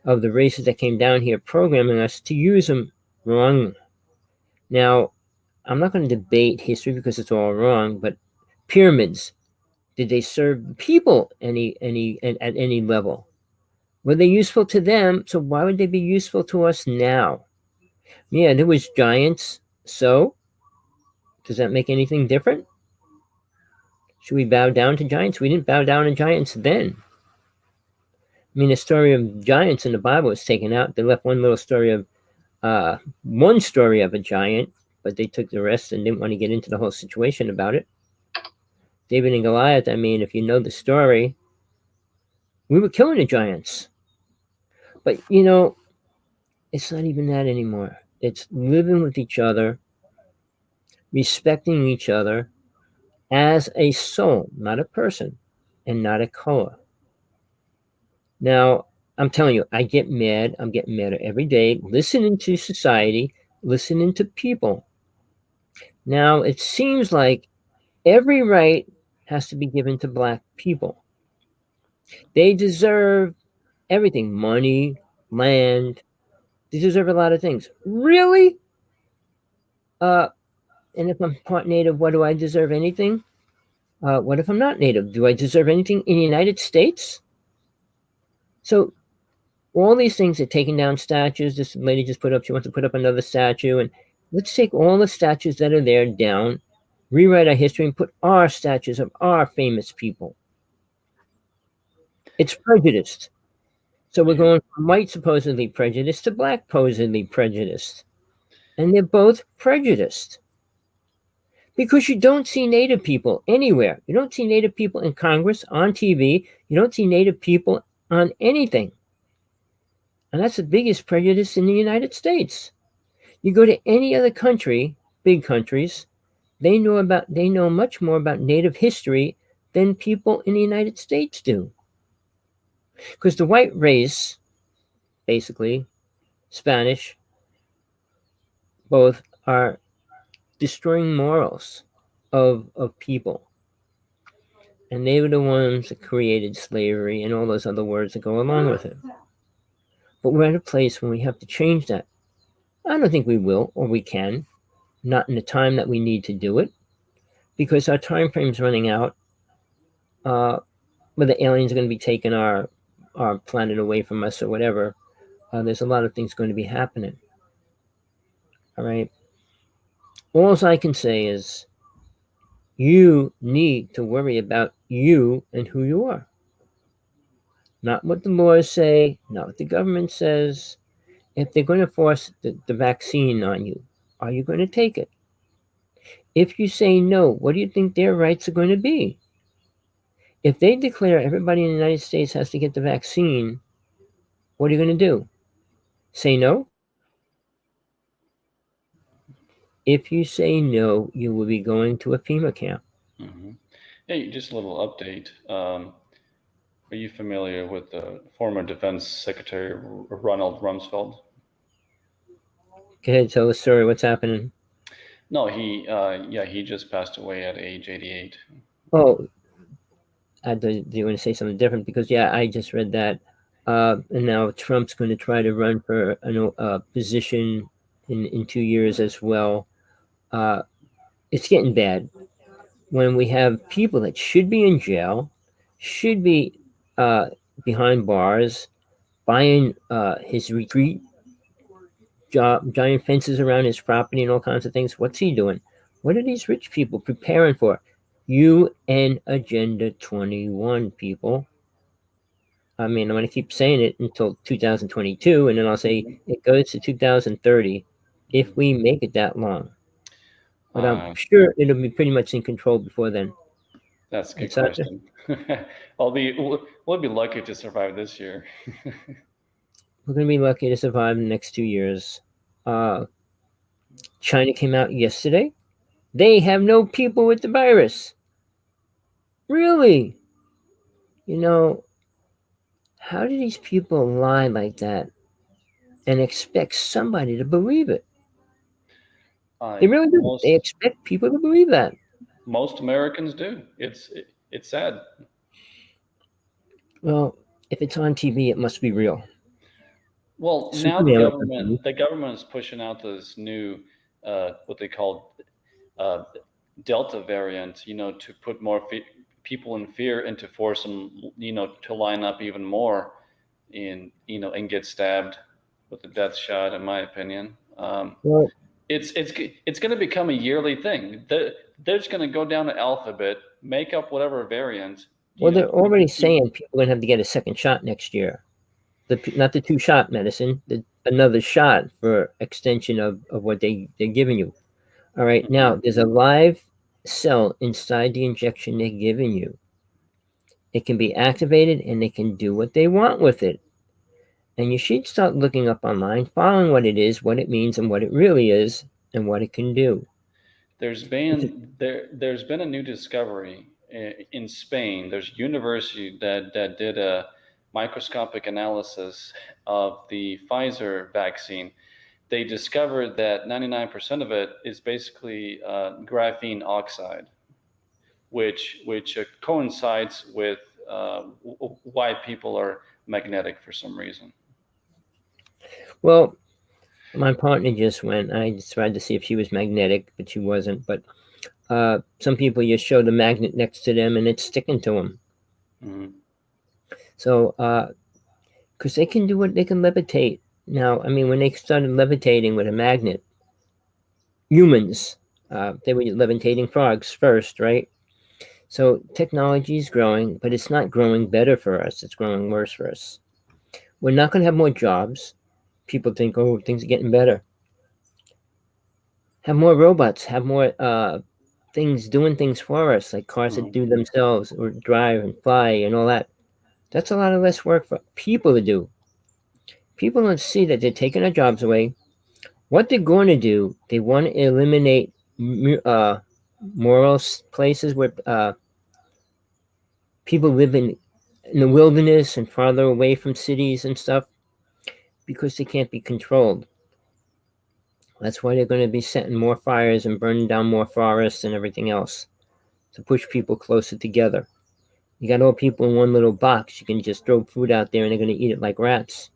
Speaker 1: of the races that came down here programming us to use them wrong. Now, I'm not going to debate history because it's all wrong, but pyramids, did they serve people at any level? Were they useful to them? So why would they be useful to us now? Yeah, there was giants. So does that make anything different? Should we bow down to giants? We didn't bow down to giants then. I mean, the story of giants in the Bible is taken out. They left one little story of one story of a giant, but they took the rest and didn't want to get into the whole situation about it. David and Goliath, I mean, if you know the story, we were killing the giants. But, you know, it's not even that anymore. It's living with each other, respecting each other as a soul, not a person, and not a color. Now, I'm telling you, I get mad. I'm getting madder every day, listening to society, listening to people. Now, it seems like every right has to be given to Black people. They deserve everything, money, land. They deserve a lot of things. Really? And if I'm part Native, what do I deserve anything? What if I'm not Native? Do I deserve anything in the United States? So all these things are taking down statues. This lady just put up, she wants to put up another statue. And let's take all the statues that are there down, rewrite our history, and put our statues of our famous people. It's prejudiced. So we're going from white supposedly prejudiced to Black supposedly prejudiced. And they're both prejudiced. Because you don't see Native people anywhere. You don't see Native people in Congress, on TV. You don't see Native people on anything. And that's the biggest prejudice in the United States. You go to any other country, big countries, they know much more about Native history than people in the United States do. Because the white race, basically, Spanish, both are destroying morals of people. And they were the ones that created slavery and all those other words that go along with it. But we're at a place when we have to change that. I don't think we will or we can, not in the time that we need to do it, because our time frame's running out. Whether aliens are going to be taking our planet away from us or whatever, there's a lot of things going to be happening. All right. All I can say is you need to worry about you and who you are. Not what the laws say, not what the government says. If they're going to force the vaccine on you, are you going to take it? If you say no, what do you think their rights are going to be? If they declare everybody in the United States has to get the vaccine, what are you going to do? Say no? If you say no, you will be going to a FEMA camp.
Speaker 3: Mm-hmm. Hey, just a little update. Are you familiar with the former Defense Secretary Ronald Rumsfeld?
Speaker 1: Go ahead, tell the story. What's happening?
Speaker 3: No, he just passed away at age 88.
Speaker 1: Oh, do you want to say something different? Because I just read that, and now Trump's going to try to run for a position in 2 years as well. It's getting bad when we have people that should be in jail, should be behind bars, buying his retreat, giant fences around his property and all kinds of things. What's he doing? What are these rich people preparing for? UN Agenda 21, people. I mean, I'm going to keep saying it until 2022, and then I'll say it goes to 2030 if we make it that long. But I'm sure it'll be pretty much in control before then.
Speaker 3: That's a good question. We'll be lucky to survive this year.
Speaker 1: We're going to be lucky to survive the next 2 years. China came out yesterday They have no people with the virus. Really? You know, how do these people lie like that and expect somebody to believe it? They really do. They
Speaker 3: Most
Speaker 1: expect people to believe that.
Speaker 3: most Americans do. It's sad.
Speaker 1: Well, if it's on TV, it must be real.
Speaker 3: Well, now
Speaker 1: Superman was on TV.
Speaker 3: the government is pushing out this new what they call uh, Delta variant. You know, to put more people in fear and to force them, you know, to line up even more in and get stabbed with a death shot. In my opinion,
Speaker 1: Well,
Speaker 3: it's going to become a yearly thing. They're just going to go down the alphabet, make up whatever variant.
Speaker 1: well,
Speaker 3: You know,
Speaker 1: they're already saying people are going to have to get a second shot next year. Not the 2-shot medicine, another shot for extension of what they're giving you. All right, now there's a live cell inside the injection they're giving you. It can be activated and they can do what they want with it. And you should start looking up online, following what it is, what it means, and what it really is, and what it can do.
Speaker 3: There's been a new discovery in Spain. There's a university that did a microscopic analysis of the Pfizer vaccine. They discovered that 99% of it is basically graphene oxide, which coincides with why people are magnetic for some reason.
Speaker 1: Well, my partner just went. I just tried to see if she was magnetic, but she wasn't. But some people, you show the magnet next to them and it's sticking to them.
Speaker 3: Mm-hmm.
Speaker 1: So, because they can do what they can levitate. Now, I mean, when they started levitating with a magnet, humans, they were levitating frogs first, right? So technology is growing, but it's not growing better for us. It's growing worse for us. We're not going to have more jobs. People think, oh, things are getting better. Have more robots. Have more things doing things for us, like cars that do themselves or drive and fly and all that. That's a lot of less work for people to do. People don't see that they're taking our jobs away. What they're going to do, they want to eliminate moral places where people live in the wilderness and farther away from cities and stuff because they can't be controlled. That's why they're going to be setting more fires and burning down more forests and everything else to push people closer together. You got all people in one little box. You can just throw food out there and they're going to eat it like rats.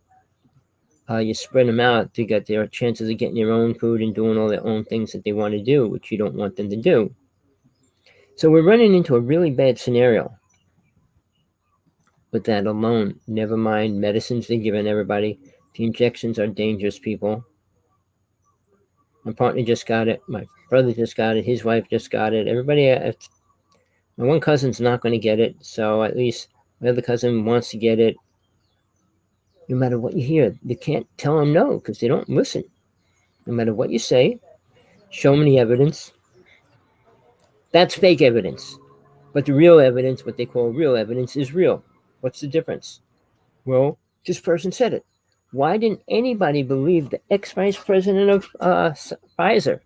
Speaker 1: You spread them out, they got their chances of getting their own food and doing all their own things that they want to do, which you don't want them to do. So we're running into a really bad scenario with that alone. Never mind medicines they're giving everybody. The injections are dangerous, people. My partner just got it. My brother just got it. His wife just got it. Everybody, my one cousin's not going to get it. So at least my other cousin wants to get it. No matter what you hear, you can't tell them no because they don't listen. No matter what you say, show them the evidence. That's fake evidence. But the real evidence, what they call real evidence, is real. What's the difference? Well, this person said it. Why didn't anybody believe the ex-vice president of Pfizer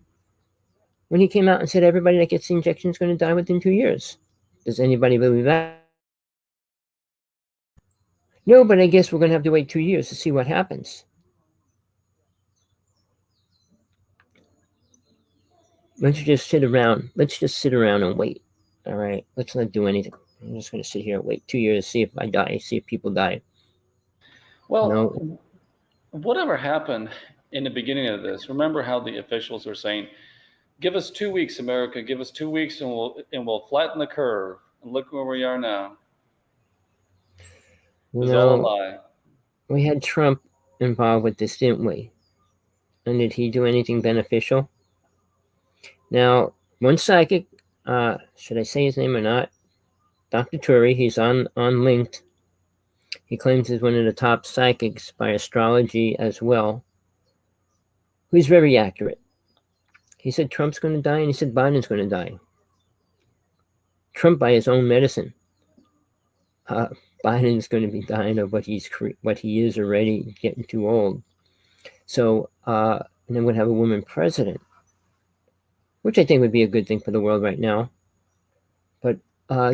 Speaker 1: when he came out and said everybody that gets the injection is going to die within 2 years? Does anybody believe that? No, but I guess we're going to have to wait 2 years to see what happens. Let's just sit around. Let's just sit around and wait. All right. Let's not do anything. I'm just going to sit here and wait 2 years, see if I die, see if people die.
Speaker 3: Well,
Speaker 1: No.
Speaker 3: whatever happened in the beginning of this, remember how the officials were saying, give us 2 weeks, America, give us 2 weeks and we'll flatten the curve. And look where we are now. It's all a lie.
Speaker 1: We had Trump involved with this, didn't we? And did he do anything beneficial? Now, one psychic, should I say his name or not? Dr. Turi, he's on Linked. He claims he's one of the top psychics by astrology as well, who's very accurate. He said Trump's going to die, and he said Biden's going to die. Trump by his own medicine. Biden's going to be dying of what he is already, getting too old. So, and then we'll have a woman president. which I think would be a good thing for the world right now. But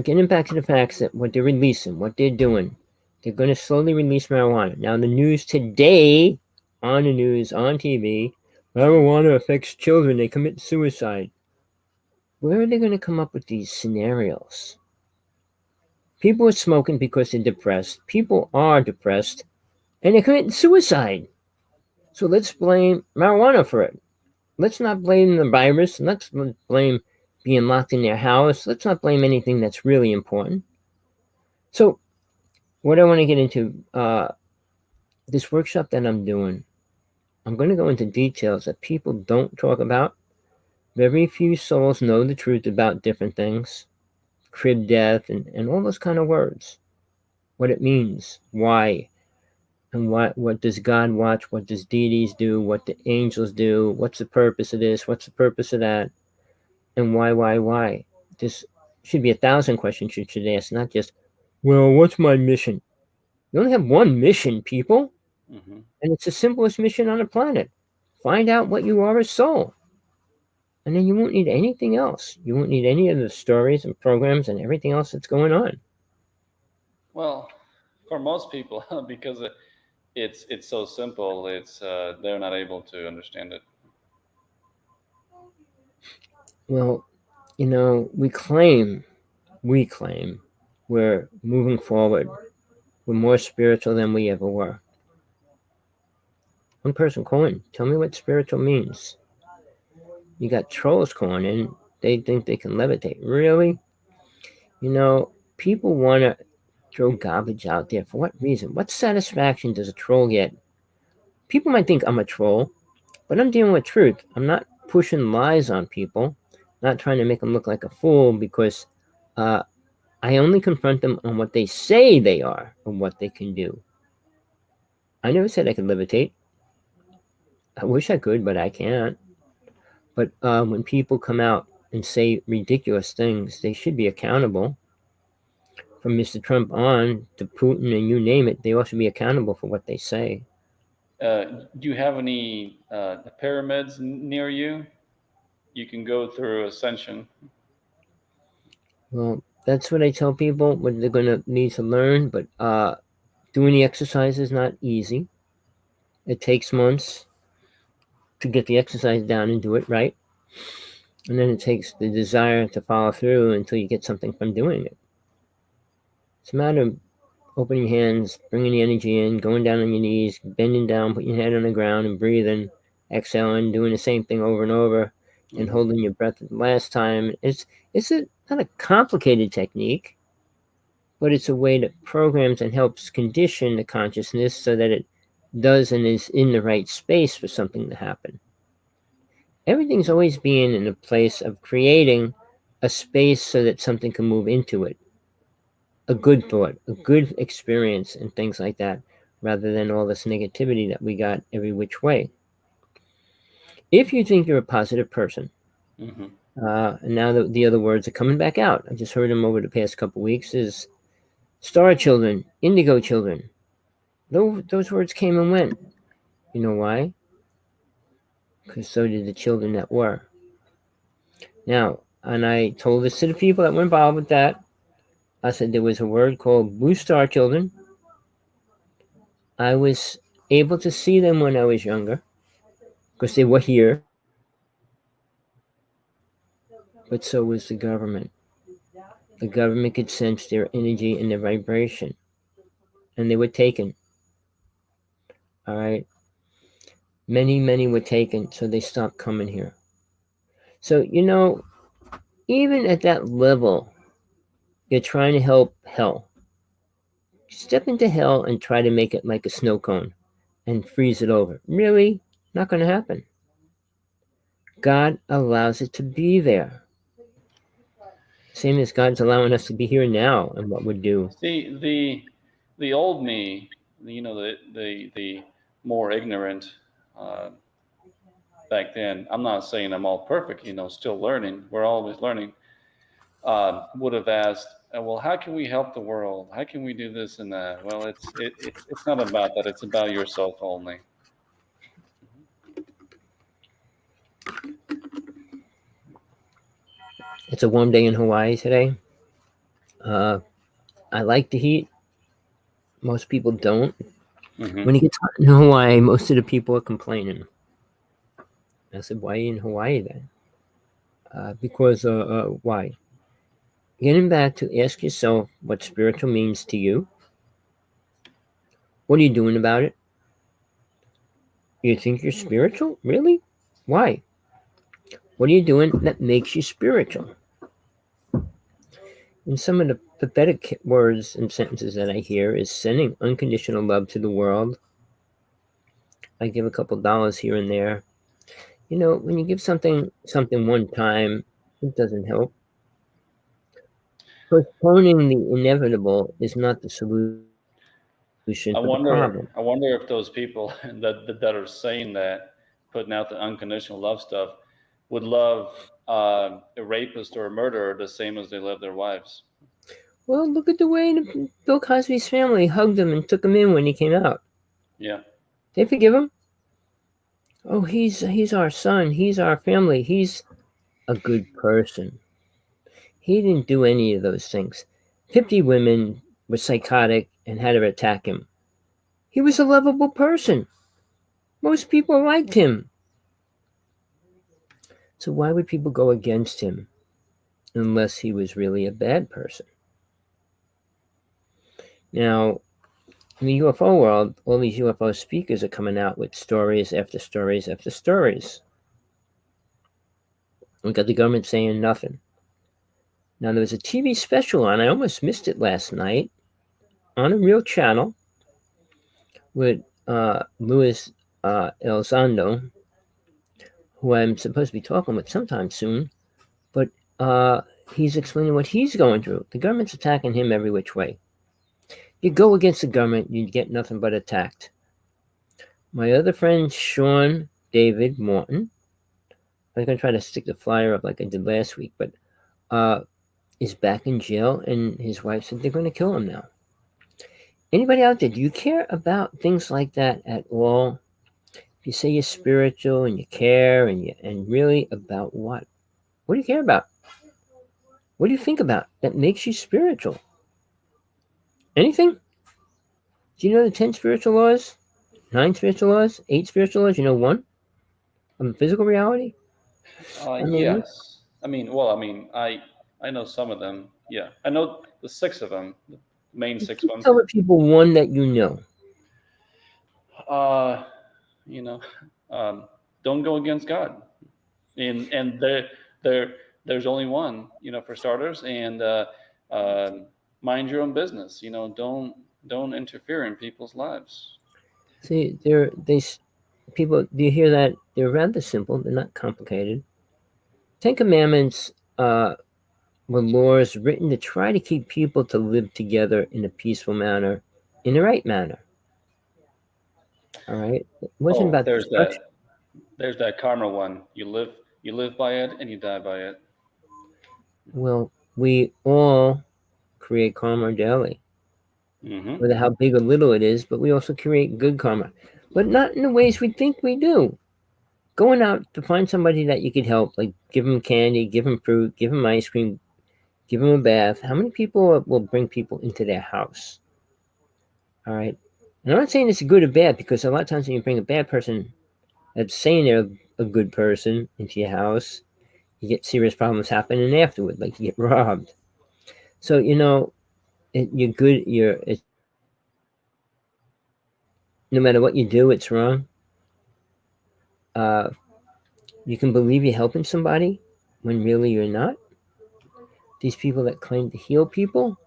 Speaker 1: getting back to the facts that what they're releasing, what they're doing, they're going to slowly release marijuana. Now, the news today, on the news, on TV, marijuana affects children, they commit suicide. Where are they going to come up with these scenarios? People are smoking because they're depressed. People are depressed, and they're committing suicide. So let's blame marijuana for it. Let's not blame the virus. Let's blame being locked in their house. Let's not blame anything that's really important. So, what I want to get into this workshop that I'm doing, I'm going to go into details that people don't talk about. Very few souls know the truth about different things, crib death, and all those kind of words. What it means, why, and what does God watch? What does deities do? What do angels do? What's the purpose of this? What's the purpose of that? And why? This should be 1,000 questions you should ask, not just, well, what's my mission? You only have one mission, people,
Speaker 3: Hmm.
Speaker 1: and it's the simplest mission on the planet. Find out what you are as soul. And then you won't need anything else. You won't need any of the stories and programs and everything else that's going on.
Speaker 3: Well, for most people, because it's so simple, it's they're not able to understand it.
Speaker 1: Well, we claim we're moving forward. We're more spiritual than we ever were. One person calling, tell me what spiritual means. You got trolls calling in, they think they can levitate. Really? People want to throw garbage out there. For what reason? What satisfaction does a troll get? People might think I'm a troll, but I'm dealing with truth. I'm not pushing lies on people, not trying to make them look like a fool because uh, I only confront them on what they say they are and what they can do. I never said I could levitate. I wish I could, but I can't. But when people come out and say ridiculous things, they should be accountable. From Mr. Trump on to Putin and you name it, they all should be accountable for what they say.
Speaker 3: Do you have any pyramids near you? You can go through Ascension.
Speaker 1: Well, that's what I tell people what they're going to need to learn, but doing the exercise is not easy. It takes months to get the exercise down and do it right. And then it takes the desire to follow through until you get something from doing it. It's a matter of opening your hands, bringing the energy in, going down on your knees, bending down, putting your head on the ground and breathing, exhaling, doing the same thing over and over, and
Speaker 3: Hmm.
Speaker 1: holding your breath the last time. Not a complicated technique, but it's a way that programs and helps condition the consciousness so that it does and is in the right space for something to happen. Everything's always being in a place of creating a space so that something can move into it. A good thought, a good experience, and things like that, rather than all this negativity that we got every which way. If you think you're a positive person,
Speaker 3: Hmm.
Speaker 1: and now the other words are coming back out, I just heard them over the past couple weeks, is star children, indigo children. Those words came and went. You know why? Because so did the children that were. Now, and I told this to the people that were involved with that. I said there was a word called blue star children. I was able to see them when I was younger because they were here, but so was the government. The government could sense their energy and their vibration, and they were taken. All right. Many were taken, so they stopped coming here. So, even at that level, you're trying to help hell. Step into hell and try to make it like a snow cone and freeze it over. Really? Not going to happen. God allows it to be there. Same as God's allowing us to be here now and what we'd do.
Speaker 3: See, the old me, the more ignorant uh, back then. I'm not saying I'm all perfect. Still learning. We're always learning. Would have asked, well, how can we help the world? How can we do this and that? Well, it's not about that. It's about yourself only.
Speaker 1: It's a warm day in Hawaii today. I like the heat. Most people don't.
Speaker 3: Hmm.
Speaker 1: When it gets hot in Hawaii, most of the people are complaining. I said, why are you in Hawaii then? Because why? Getting back to ask yourself what spiritual means to you. What are you doing about it? You think you're spiritual? Really? Why? What are you doing that makes you spiritual? And some of the pathetic words and sentences that I hear is sending unconditional love to the world. I give a couple dollars here and there. You know, when you give something one time, it doesn't help. Postponing the inevitable is not the solution to the problem.
Speaker 3: I wonder if those people that are saying that, putting out the unconditional love stuff, would love a rapist or a murderer the same as they love their wives.
Speaker 1: Well, look at the way Bill Cosby's family hugged him and took him in when he came out.
Speaker 3: Yeah.
Speaker 1: They forgive him. Oh, he's our son. He's our family. He's a good person. He didn't do any of those things. 50 women were psychotic and had to attack him. He was a lovable person. Most people liked him. So why would people go against him unless he was really a bad person? Now, in the UFO world, all these UFO speakers are coming out with stories after stories after stories. We got the government saying nothing. Now, there was a TV special on, I almost missed it last night, on a real channel with Luis Elizondo, who I'm supposed to be talking with sometime soon, but he's explaining what he's going through. The government's attacking him every which way. You go against the government, you get nothing but attacked. My other friend, Sean David Morton, I was going to try to stick the flyer up like I did last week, but is back in jail, and his wife said they're going to kill him now. Anybody out there, do you care about things like that at all? If you say you're spiritual and you care and really about what? What do you care about? What do you think about that makes you spiritual? Anything? Do you know the 10 spiritual laws? 9 spiritual laws? 8 spiritual laws? You know one? On physical reality? I mean,
Speaker 3: Yes. I know some of them. Yeah, I know the six of them, the main six
Speaker 1: just
Speaker 3: ones.
Speaker 1: tell the people one that you know.
Speaker 3: Uh, you know, don't go against God, and there there's only one. For starters, and mind your own business. Don't interfere in people's lives.
Speaker 1: See, people, do you hear that? They're rather simple. They're not complicated. 10 Commandments were laws written to try to keep people to live together in a peaceful manner, in the right manner. All right? It wasn't
Speaker 3: Oh,
Speaker 1: about destruction.
Speaker 3: there's that karma one. You live by it, and you die by it.
Speaker 1: Well, we all create karma daily,
Speaker 3: Hmm.
Speaker 1: whether how big or little it is, but we also create good karma, but not in the ways we think we do. Going out to find somebody that you could help, like give them candy, give them fruit, give them ice cream, give them a bath. How many people will bring people into their house? All right. And I'm not saying it's good or bad, because a lot of times when you bring a bad person that's saying they're a good person into your house, you get serious problems happening afterward, like you get robbed. So you're good. No matter what you do, it's wrong. Uh, you can believe you're helping somebody when really you're not. These people that claim to heal people,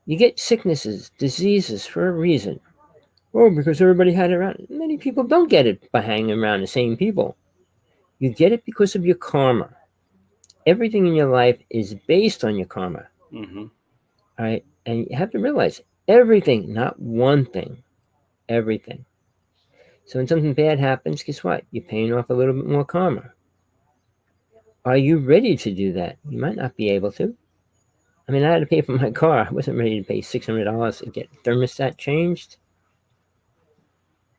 Speaker 1: you get sicknesses, diseases for a reason. Oh, because everybody had it around. Many people don't get it by hanging around the same people. You get it because of your karma. Everything in your life is based on your karma.
Speaker 3: Hmm.
Speaker 1: All right. And you have to realize everything, not one thing, everything. So when something bad happens, guess what? You're paying off a little bit more karma. Are you ready to do that? You might not be able to. I mean, I had to pay for my car. I wasn't ready to pay $600 to get thermostat changed.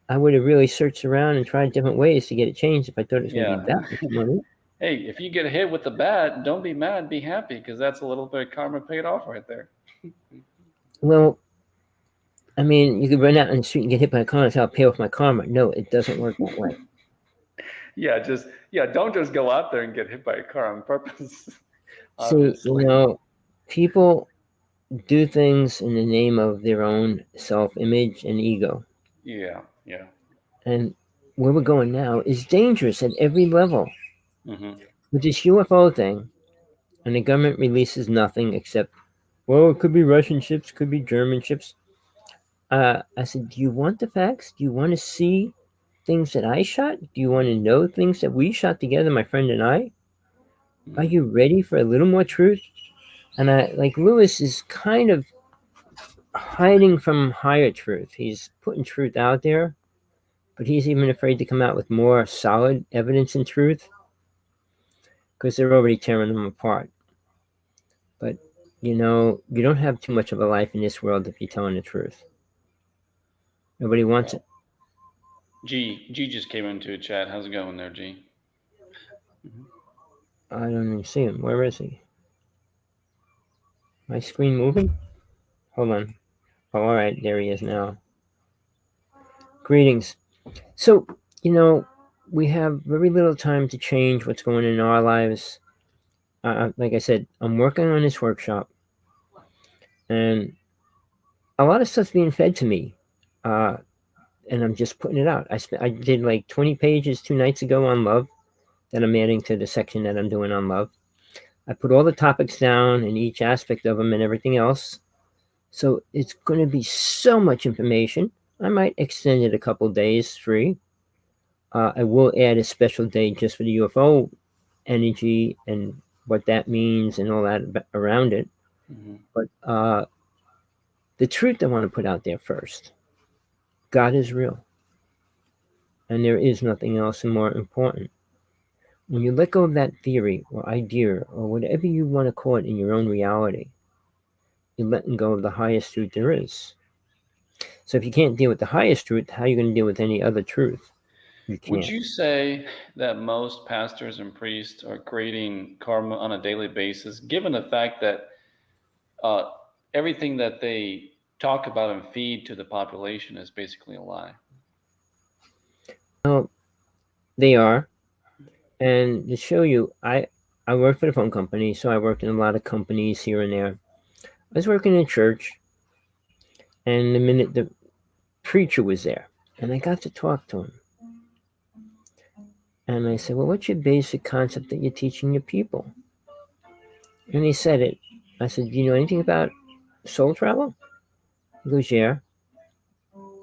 Speaker 1: I would have really searched around and tried different ways to get it changed if I thought it was going to
Speaker 3: Yeah.
Speaker 1: be that much money.
Speaker 3: hey, if you get hit with the bat, don't be mad, be happy, because that's a little bit of karma paid off right there.
Speaker 1: Well, I mean, you could run out in the street and get hit by a car and say, I'll pay off my karma. No, it doesn't work that way.
Speaker 3: Don't just go out there and get hit by a car on purpose.
Speaker 1: See, people do things in the name of their own self-image and ego.
Speaker 3: Yeah.
Speaker 1: And where we're going now is dangerous at every level.
Speaker 3: Mm-hmm.
Speaker 1: With this UFO thing, and the government releases nothing except, well, it could be Russian ships, could be German ships. I said, do you want the facts? Do you want to see things that I shot? Do you want to know things that we shot together, my friend and I? Are you ready for a little more truth? And Lewis is kind of hiding from higher truth. He's putting truth out there, but he's even afraid to come out with more solid evidence and truth because they're already tearing them apart. But, you don't have too much of a life in this world if you're telling the truth. Nobody wants it.
Speaker 3: G just came into a chat. How's it going there, G?
Speaker 1: I don't even see him. Where is he? My screen moving? Hold on. Oh, all right. There he is now. Greetings. So, we have very little time to change what's going on in our lives. Like I said, I'm working on this workshop, and a lot of stuff's being fed to me, and I'm just putting it out. I did like 20 pages 2 nights ago on love that I'm adding to the section that I'm doing on love. I put all the topics down and each aspect of them and everything else. So it's going to be so much information. I might extend it a couple days free. I will add a special day just for the UFO energy and what that means and all that around it.
Speaker 3: Mm-hmm.
Speaker 1: But the truth I want to put out there first. God is real. And there is nothing else more important. When you let go of that theory or idea or whatever you want to call it in your own reality, you're letting go of the highest truth there is. So if you can't deal with the highest truth, how are you going to deal with any other truth? You can't.
Speaker 3: Would you say that most pastors and priests are creating karma on a daily basis, given the fact that everything that they talk about and feed to the population is basically a lie?
Speaker 1: Well, they are. And to show you, I work for the phone company, so I worked in a lot of companies here and there. I was working in a church, and the minute the preacher was there, and I got to talk to him. And I said, well, what's your basic concept that you're teaching your people? And he said it. I said, do you know anything about soul travel? He goes, yeah.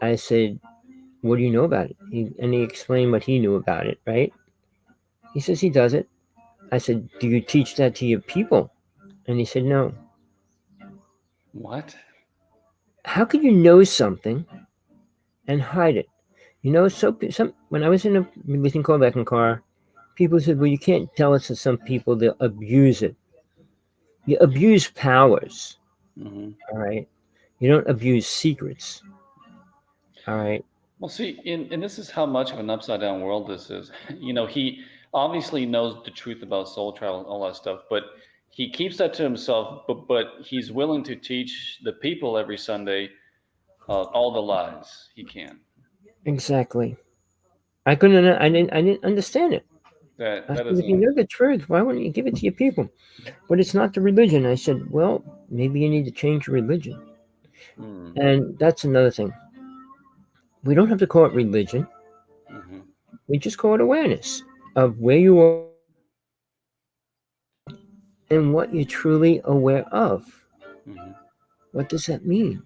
Speaker 1: I said, what do you know about it? And he explained what he knew about it, right? He says he does it. I said, do you teach that to your people? And he said, no.
Speaker 3: What?
Speaker 1: How could you know something and hide it? When I was in a religion called Ekankar, people said, well, you can't tell it to some people, they'll abuse it. You abuse powers,
Speaker 3: Mm-hmm.
Speaker 1: all right? You don't abuse secrets, all right?
Speaker 3: Well, see, and this is how much of an upside down world this is. He obviously knows the truth about soul travel and all that stuff, but he keeps that to himself, but he's willing to teach the people every Sunday all the lies he can.
Speaker 1: Exactly. I didn't understand it.
Speaker 3: That
Speaker 1: I said,
Speaker 3: doesn't.
Speaker 1: if you know the truth, why wouldn't you give it to your people? But it's not the religion. I said, well, maybe you need to change your religion. And that's another thing. We don't have to call it religion.
Speaker 3: Mm-hmm.
Speaker 1: We just call it awareness of where you are and what you're truly aware of.
Speaker 3: Mm-hmm.
Speaker 1: What does that mean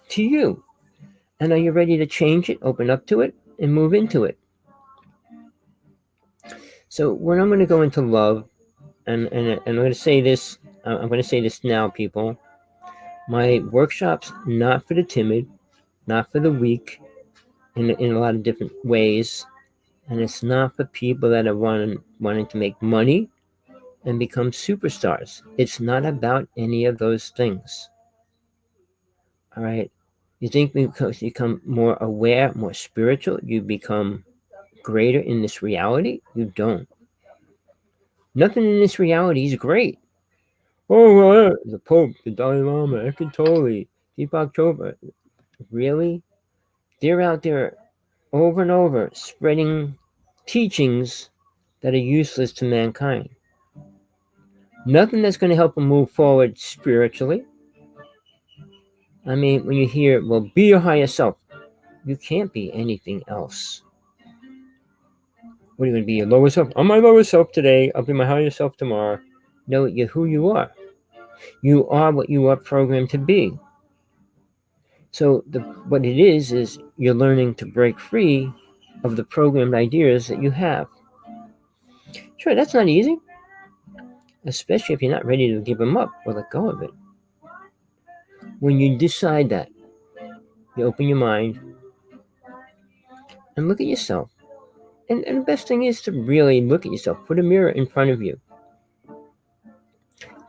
Speaker 1: to you? And are you ready to change it, open up to it, and move into it? So when I'm going to go into love, and I'm going to say this, I'm going to say this now, people. My workshop's not for the timid, not for the weak, in a lot of different ways, and it's not for people that are wanting to make money and become superstars. It's not about any of those things. All right. You think because you become more aware, more spiritual, you become greater in this reality? You don't. Nothing in this reality is great. Oh, well, the Pope, the Dalai Lama, Eckhart Tolle, Deepak Chopra. Really? They're out there over and over spreading teachings that are useless to mankind. Nothing that's going to help them move forward spiritually. I mean, when you hear, well, be your higher self, you can't be anything else. What are you going to be, your lower self? I'm my lower self today. I'll be my higher self tomorrow. No, you're who you are. You are what you are programmed to be. So what it is you're learning to break free of the programmed ideas that you have. Sure, that's not easy, especially if you're not ready to give them up or let go of it. When you decide that, you open your mind and look at yourself. And the best thing is to really look at yourself. Put a mirror in front of you.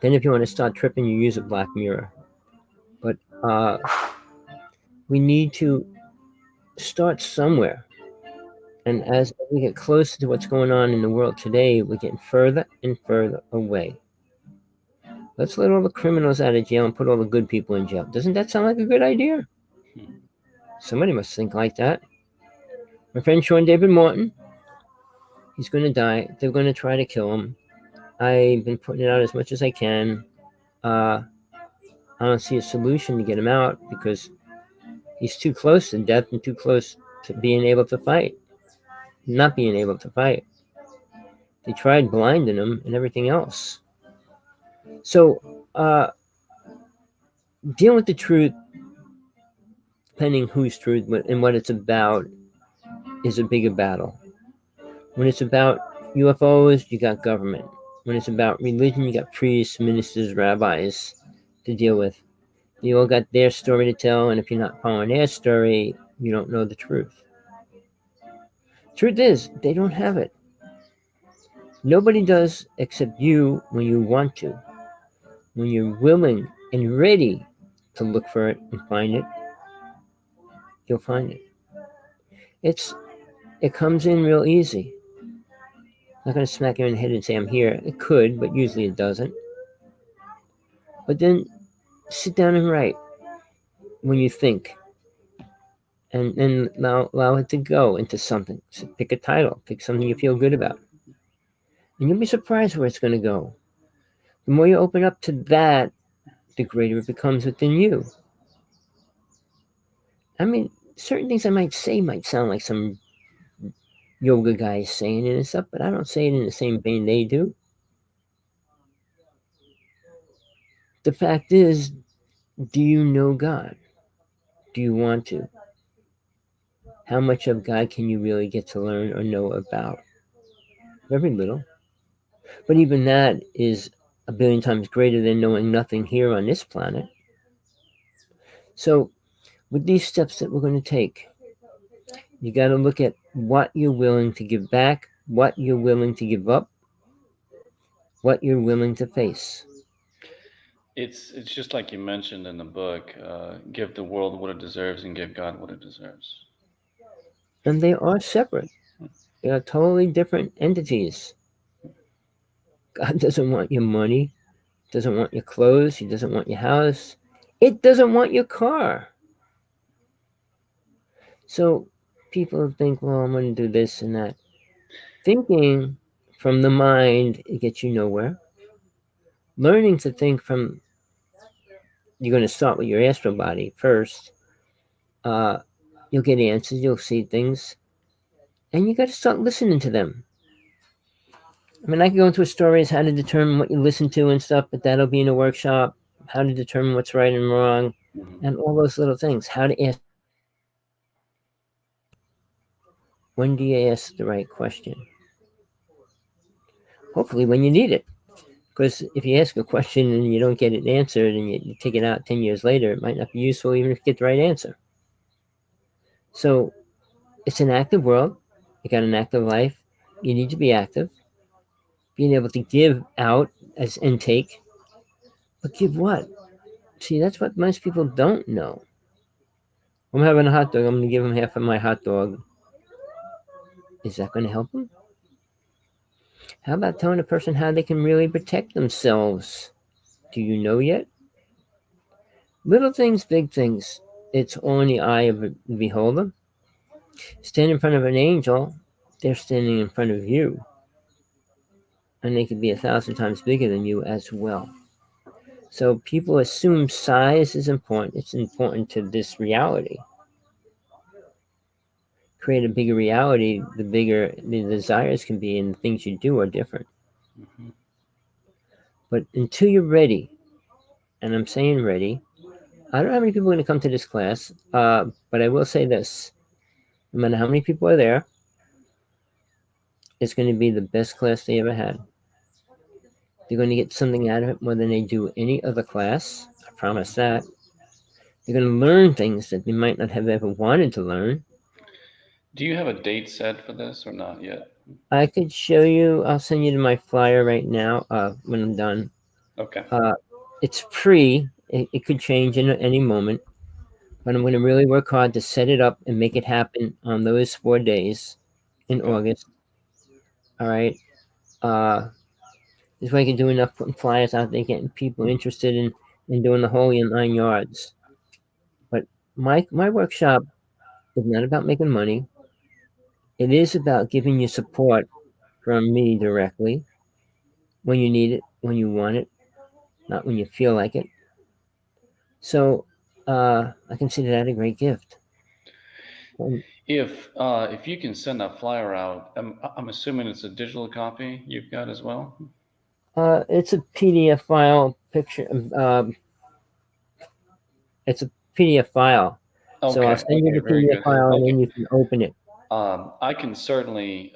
Speaker 1: Then if you want to start tripping, you use a black mirror. But we need to start somewhere. And as we get closer to what's going on in the world today, we're getting further and further away. Let's let all the criminals out of jail and put all the good people in jail. Doesn't that sound like a good idea? Somebody must think like that. My friend Sean David Morton, he's going to die. They're going to try to kill him. I've been putting it out as much as I can. I don't see a solution to get him out because he's too close to death and too close to being able to fight. Not being able to fight. They tried blinding him and everything else. So, dealing with the truth, depending whose truth and what it's about, is a bigger battle. When it's about UFOs, you got government. When it's about religion, you got priests, ministers, rabbis to deal with. They all got their story to tell, and if you're not following their story, you don't know the truth. Truth is, they don't have it. Nobody does except you when you want to. When you're willing and ready to look for it and find it, you'll find it. It comes in real easy. I'm not going to smack you in the head and say I'm here. It could, but usually it doesn't. But then sit down and write when you think. And then allow it to go into something. So pick a title. Pick something you feel good about. And you'll be surprised where it's going to go. The more you open up to that, the greater it becomes within you. I mean, certain things I might say might sound like some yoga guy is saying it and stuff, but I don't say it in the same vein they do. The fact is, do you know God? Do you want to? How much of God can you really get to learn or know about? Very little. But even that is a billion times greater than knowing nothing here on this planet. So, with these steps that we're going to take, you got to look at what you're willing to give back, what you're willing to give up, what you're willing to face.
Speaker 3: It's just like you mentioned in the book, give the world what it deserves and give God what it deserves.
Speaker 1: And they are separate. They are totally different entities. God doesn't want your money, doesn't want your clothes, he doesn't want your house. It doesn't want your car. So people think, well, I'm going to do this and that. Thinking from the mind, it gets you nowhere. Learning to think from, you're going to start with your astral body first. You'll get answers, you'll see things, and you got to start listening to them. I mean, I can go into a story as how to determine what you listen to and stuff, but that'll be in a workshop, how to determine what's right and wrong, and all those little things. How to ask. When do you ask the right question? Hopefully when you need it. Because if you ask a question and you don't get it answered and you take it out 10 years later, it might not be useful even if you get the right answer. So it's an active world. You got an active life. You need to be active. Being able to give out as intake. But give what? See, that's what most people don't know. I'm having a hot dog. I'm going to give them half of my hot dog. Is that going to help them? How about telling a person how they can really protect themselves? Do you know yet? Little things, big things. It's all in the eye of the beholder. Stand in front of an angel, they're standing in front of you. And they could be 1,000 times bigger than you as well. So people assume size is important. It's important to this reality. Create a bigger reality, the bigger the desires can be, and the things you do are different.
Speaker 3: Hmm.
Speaker 1: But until you're ready, and I'm saying ready, I don't know how many people are going to come to this class, but I will say this. No matter how many people are there, it's going to be the best class they ever had. They're going to get something out of it more than they do any other class. I promise that. They're going to learn things that they might not have ever wanted to learn.
Speaker 3: Do you have a date set for this or not yet?
Speaker 1: I could show you, I'll send you to my flyer right now when I'm done.
Speaker 3: Okay.
Speaker 1: It's free. It could change in any moment. But I'm going to really work hard to set it up and make it happen on those 4 days in
Speaker 3: Okay.
Speaker 1: August. All right. This way I can do enough putting flyers out there, getting people interested in doing the whole 9 yards. But my workshop is not about making money. It is about giving you support from me directly when you need it, when you want it, not when you feel like it. So I consider that a great gift.
Speaker 3: If you can send a flyer out, I'm assuming it's a digital copy you've got as well.
Speaker 1: It's a PDF file picture. It's a PDF file. So I'll
Speaker 3: Okay.
Speaker 1: send you
Speaker 3: Okay.
Speaker 1: the
Speaker 3: Very
Speaker 1: PDF
Speaker 3: good.
Speaker 1: file and
Speaker 3: Okay.
Speaker 1: then you can open it.
Speaker 3: I can certainly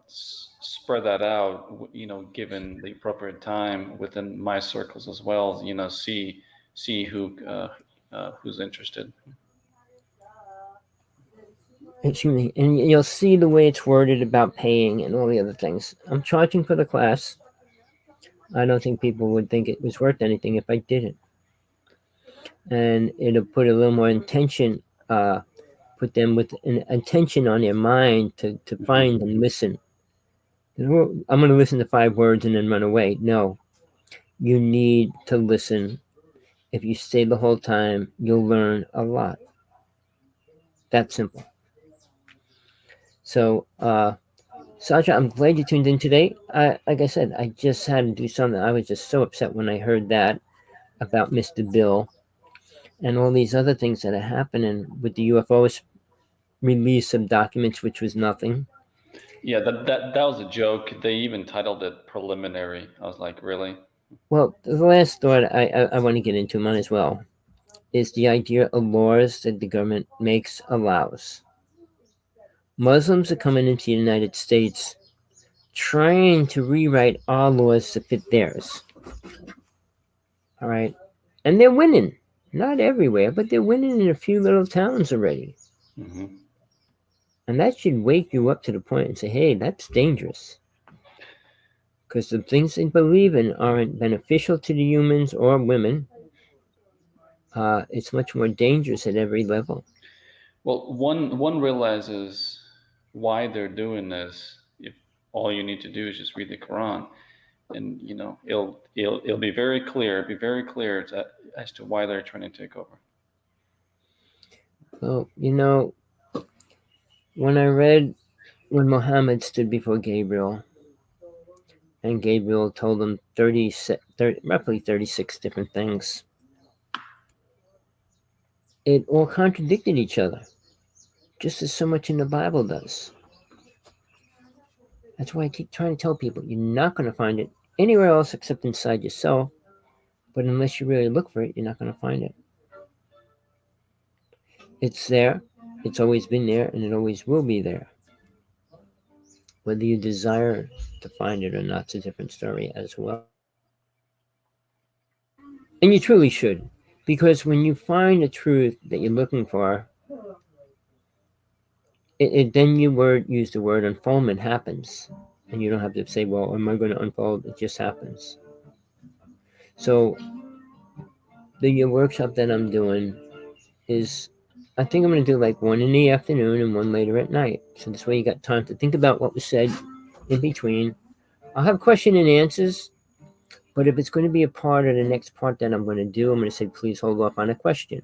Speaker 3: spread that out, given the appropriate time within my circles as well. See who's interested.
Speaker 1: Excuse me. And you'll see the way it's worded about paying and all the other things. I'm charging for the class. I don't think people would think it was worth anything if I didn't. And it'll put a little more intention, put them with an attention on their mind to find and listen. I'm going to listen to 5 words and then run away. No, you need to listen. If you stay the whole time, you'll learn a lot. That's simple. So, Sasha, I'm glad you tuned in today. Like I said, I just had to do something. I was just so upset when I heard that about Mr. Bill and all these other things that are happening with the UFOs release of documents, which was nothing.
Speaker 3: Yeah, that was a joke. They even titled it preliminary. I was like, really?
Speaker 1: Well, the last thought I want to get into, might as well, is the idea of laws that the government makes, allows. Muslims are coming into the United States trying to rewrite our laws to fit theirs. All right. And they're winning. Not everywhere, but they're winning in a few little towns already.
Speaker 3: Hmm.
Speaker 1: And that should wake you up to the point and say, hey, that's dangerous. Because the things they believe in aren't beneficial to the humans or women. It's much more dangerous at every level.
Speaker 3: Well, one realizes why they're doing this if all you need to do is just read the Quran, and it'll be very clear. Be very clear as to why they're trying to take over.
Speaker 1: Well, when I read when Muhammad stood before Gabriel, and Gabriel told him roughly 36 different things, it all contradicted each other, just as so much in the Bible does. That's why I keep trying to tell people you're not going to find it anywhere else except inside yourself. But unless you really look for it, you're not going to find it. It's there. It's always been there, and it always will be there. Whether you desire to find it or not, it's a different story as well. And you truly should. Because when you find the truth that you're looking for, then you use the word unfoldment happens. And you don't have to say, well, am I going to unfold? It just happens. So the workshop that I'm doing is, I think I'm going to do like one in the afternoon and one later at night. So this way you got time to think about what was said in between, I'll have question and answers, but if it's going to be a part of the next part that I'm going to do, I'm going to say, please hold off on a question.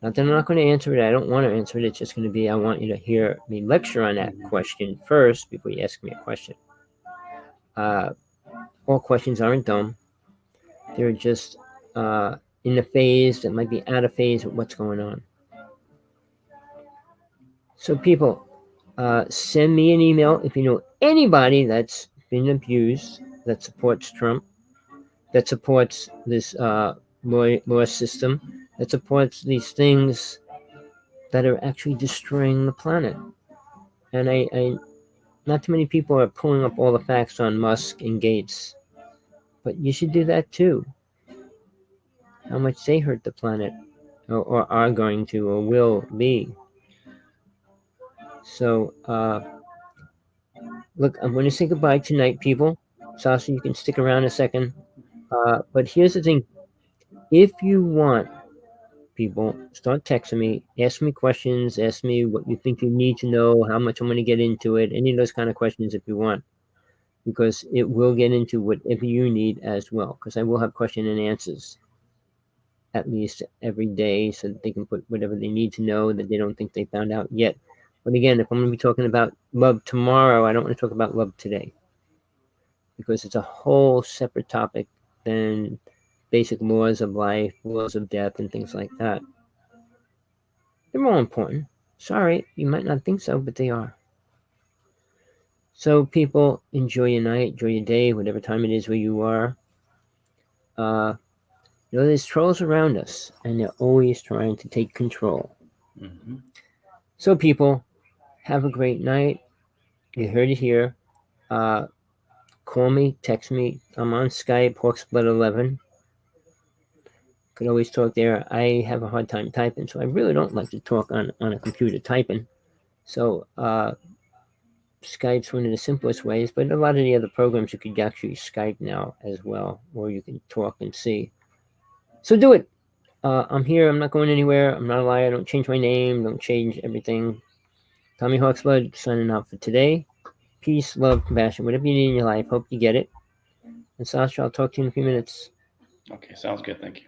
Speaker 1: Not that I'm not going to answer it. I don't want to answer it. It's just going to be, I want you to hear me lecture on that question first before you ask me a question. All questions aren't dumb. They're just in the phase that might be out of phase with what's going on. So people, send me an email if you know anybody that's been abused, that supports Trump, that supports this law system, that supports these things that are actually destroying the planet. And I not too many people are pulling up all the facts on Musk and Gates, but you should do that too. How much they hurt the planet, or are going to, or will be. So, look, I'm going to say goodbye tonight, people. Sasha, you can stick around a second. But here's the thing. If you want, people, start texting me, ask me questions, ask me what you think you need to know, how much I'm going to get into it, any of those kind of questions if you want, because it will get into whatever you need as well, because I will have question and answers at least every day so that they can put whatever they need to know that they don't think they found out yet. But again, if I'm going to be talking about love tomorrow, I don't want to talk about love today, because it's a whole separate topic than basic laws of life, laws of death, and things like that. They're more important. Sorry, you might not think so, but they are. So, people, enjoy your night, enjoy your day, whatever time it is where you are. There's trolls around us, and they're always trying to take control.
Speaker 3: Mm-hmm.
Speaker 1: So, people, have a great night. You heard it here. Call me, text me. I'm on Skype, Hawksblood11. Could always talk there. I have a hard time typing, so I really don't like to talk on a computer typing. So Skype's one of the simplest ways, but a lot of the other programs you could actually Skype now as well, or you can talk and see. So do it. I'm here. I'm not going anywhere. I'm not a liar. Don't change my name. Don't change everything. Tommy Hawksblood signing out for today. Peace, love, compassion, whatever you need in your life. Hope you get it. And Sasha, I'll talk to you in a few minutes.
Speaker 3: Okay, sounds good. Thank you.